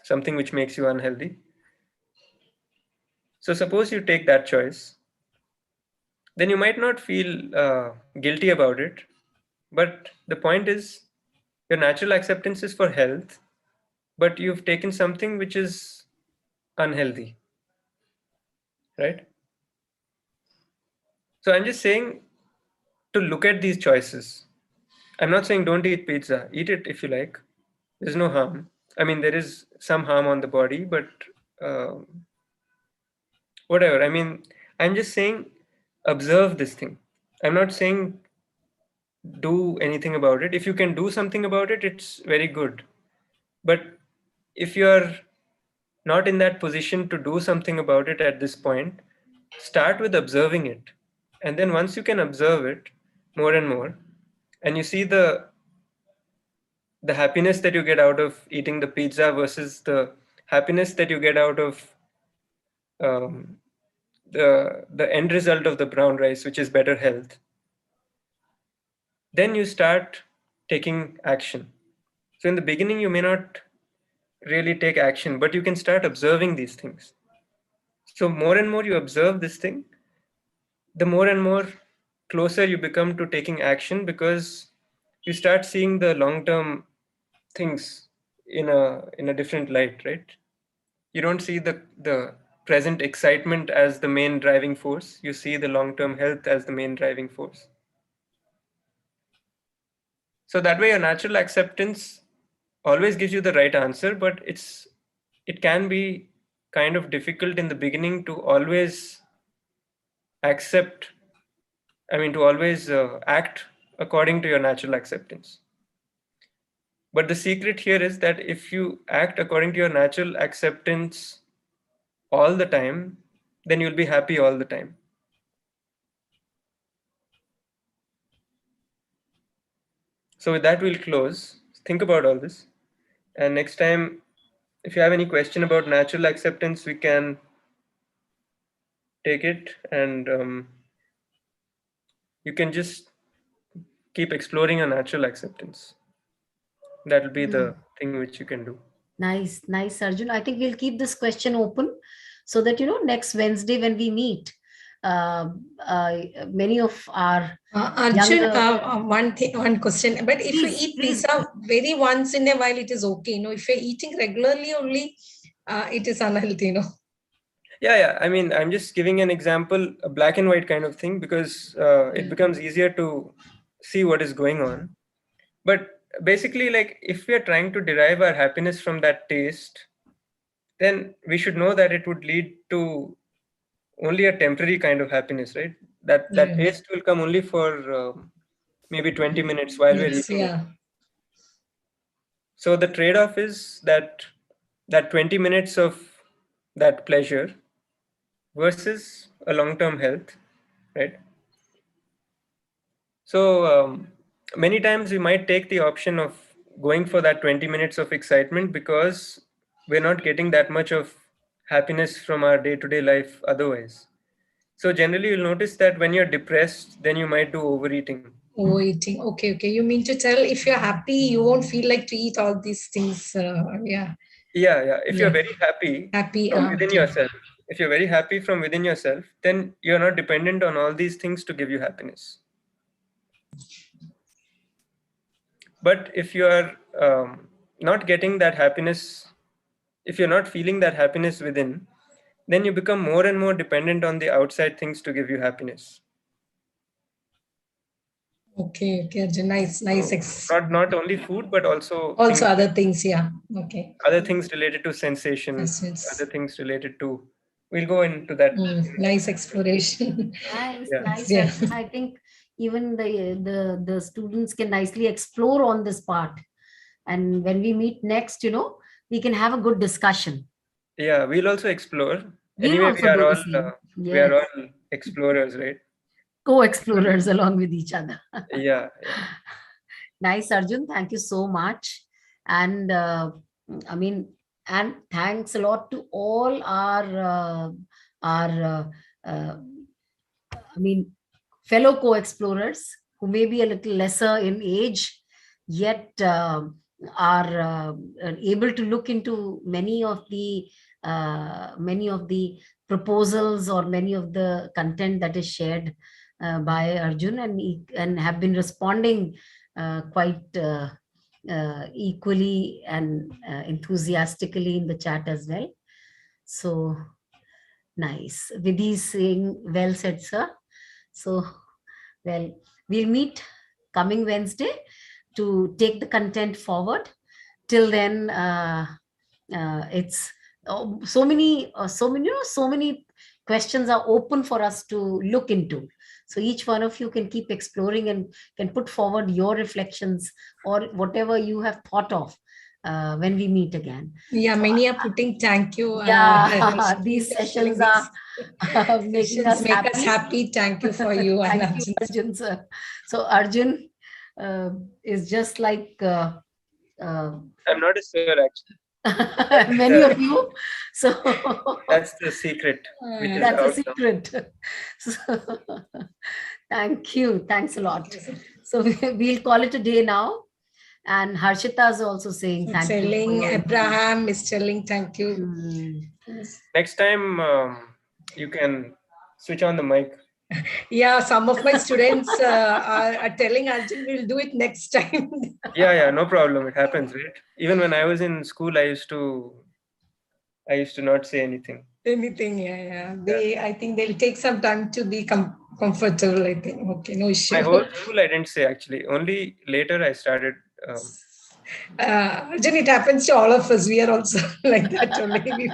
something which makes you unhealthy. So suppose you take that choice, then you might not feel guilty about it. But the point is, your natural acceptance is for health, but you've taken something which is unhealthy, right? So I'm just saying to look at these choices. I'm not saying don't eat pizza. Eat it if you like. There's no harm. I mean, there is some harm on the body, but um, whatever. I mean, I'm just saying observe this thing. I'm not saying do anything about it. If you can do something about it, it's very good. But if you're not in that position to do something about it at this point, start with observing it. And then once you can observe it more and more, and you see the happiness that you get out of eating the pizza versus the happiness that you get out of um, the end result of the brown rice, which is better health, then you start taking action. So in the beginning, you may not really take action, but you can start observing these things. So more and more you observe this thing, the more and more closer you become to taking action, because you start seeing the long term things in a different light, right? You don't see the present excitement as the main driving force. You see the long term health as the main driving force. So that way your natural acceptance always gives you the right answer, but it can be kind of difficult in the beginning to always accept, I mean, to always act according to your natural acceptance. But the secret here is that if you act according to your natural acceptance all the time, then you'll be happy all the time. So with that, we'll close. Think about all this. And next time, if you have any question about natural acceptance, we can take it, and you can just keep exploring your natural acceptance. That'll be the thing which you can do. Nice, Arjun. I think we'll keep this question open so that, next Wednesday when we meet, many of our Arjun, younger... one question. But if you eat Please. pizza very once in a while, it is okay. If you're eating regularly only, it is unhealthy. Yeah. I mean, I'm just giving an example, a black and white kind of thing, because it becomes easier to see what is going on. But basically, like, if we are trying to derive our happiness from that taste, then we should know that it would lead to only a temporary kind of happiness, right? That taste will come only for maybe 20 minutes while we're eating it. So the trade-off is that 20 minutes of that pleasure versus a long-term health, right? So many times we might take the option of going for that 20 minutes of excitement because we're not getting that much of happiness from our day-to-day life otherwise. So generally you'll notice that when you're depressed, then you might do overeating. Overeating. Okay. You mean to tell if you're happy, you won't feel like to eat all these things. Yeah. If you're very happy from within yourself, if you're very happy from within yourself, then you're not dependent on all these things to give you happiness. But if you are not getting that happiness, if you're not feeling that happiness within, then you become more and more dependent on the outside things to give you happiness. Okay, Arjun, nice. Not only food, but also Other things, yeah. Okay. Other things related to sensation, other things related to. We'll go into that. Nice exploration. Nice. Yeah. I think even the students can nicely explore on this part. And when we meet next, we can have a good discussion. Yeah, we'll also explore. We'll Anyway, also do the same. we are all explorers, right? Co-explorers along with each other. Yeah. Nice, Arjun. Thank you so much. And and thanks a lot to all our fellow co-explorers who may be a little lesser in age, yet are able to look into many of the proposals or many of the content that is shared by Arjun, and have been responding quite equally and enthusiastically in the chat as well. So nice. Vidhi saying, well said, sir. So, well, we'll meet coming Wednesday to take the content forward. Till then, it's so many questions are open for us to look into. So each one of you can keep exploring and can put forward your reflections or whatever you have thought of when we meet again. Yeah, many are putting thank you. These sessions are making us happy. Thank you for you. Thank you, Arjun, sir. So Arjun is just like I'm not a sir, actually. Many of you. So that's the secret. That's a secret. So, thank you. Thanks a lot. So we'll call it a day now. And Harshita is also saying thank you. Abraham is telling thank you. Next time you can switch on the mic. Yeah, some of my students are telling Arjun we'll do it next time. Yeah, no problem. It happens, right? Even when I was in school, I used to not say anything. Yeah. I think they'll take some time to be comfortable, I think. Okay, no issue. My whole school I didn't say, actually. Only later I started. Arjun, it happens to all of us. We are also like that only.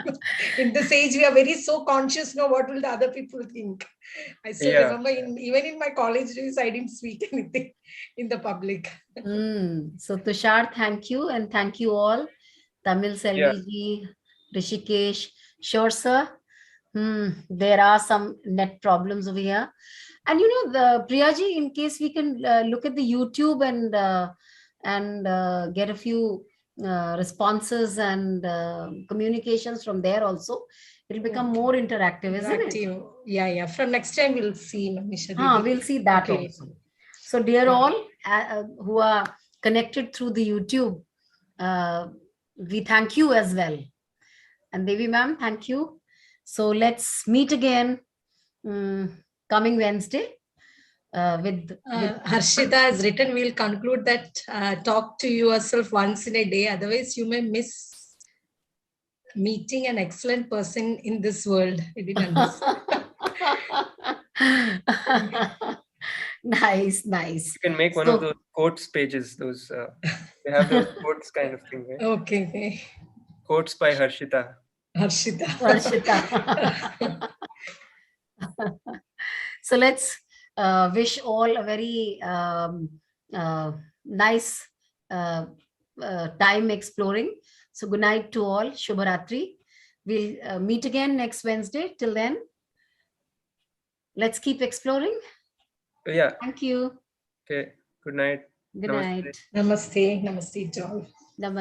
In this age, we are so conscious now what will the other people think. I still remember even in my college days, I didn't speak anything in the public. So Tushar, thank you, and thank you all. Tamil Selvi, Rishikesh, sure sir. There are some net problems over here. And the Priyaji, in case we can look at the YouTube and get a few responses and communications from there also, it'll become more interactive, isn't it? Yeah. From next time we'll see, Manisha. We'll see that also. So dear all who are connected through the YouTube, we thank you as well. And Devi ma'am, thank you. So let's meet again coming Wednesday. With Harshita has written, we'll conclude that talk to yourself once in a day. Otherwise, you may miss meeting an excellent person in this world. I didn't understand. Nice. You can make one of those quotes pages. Those they have those quotes kind of thing, right? Okay. Quotes by Harshita. So let's wish all a very nice time exploring. So good night to all. Shubharatri. We'll meet again next Wednesday. Till then, let's keep exploring. Yeah. Thank you. Okay. Good night. Good night. Namaste to all. Namaste.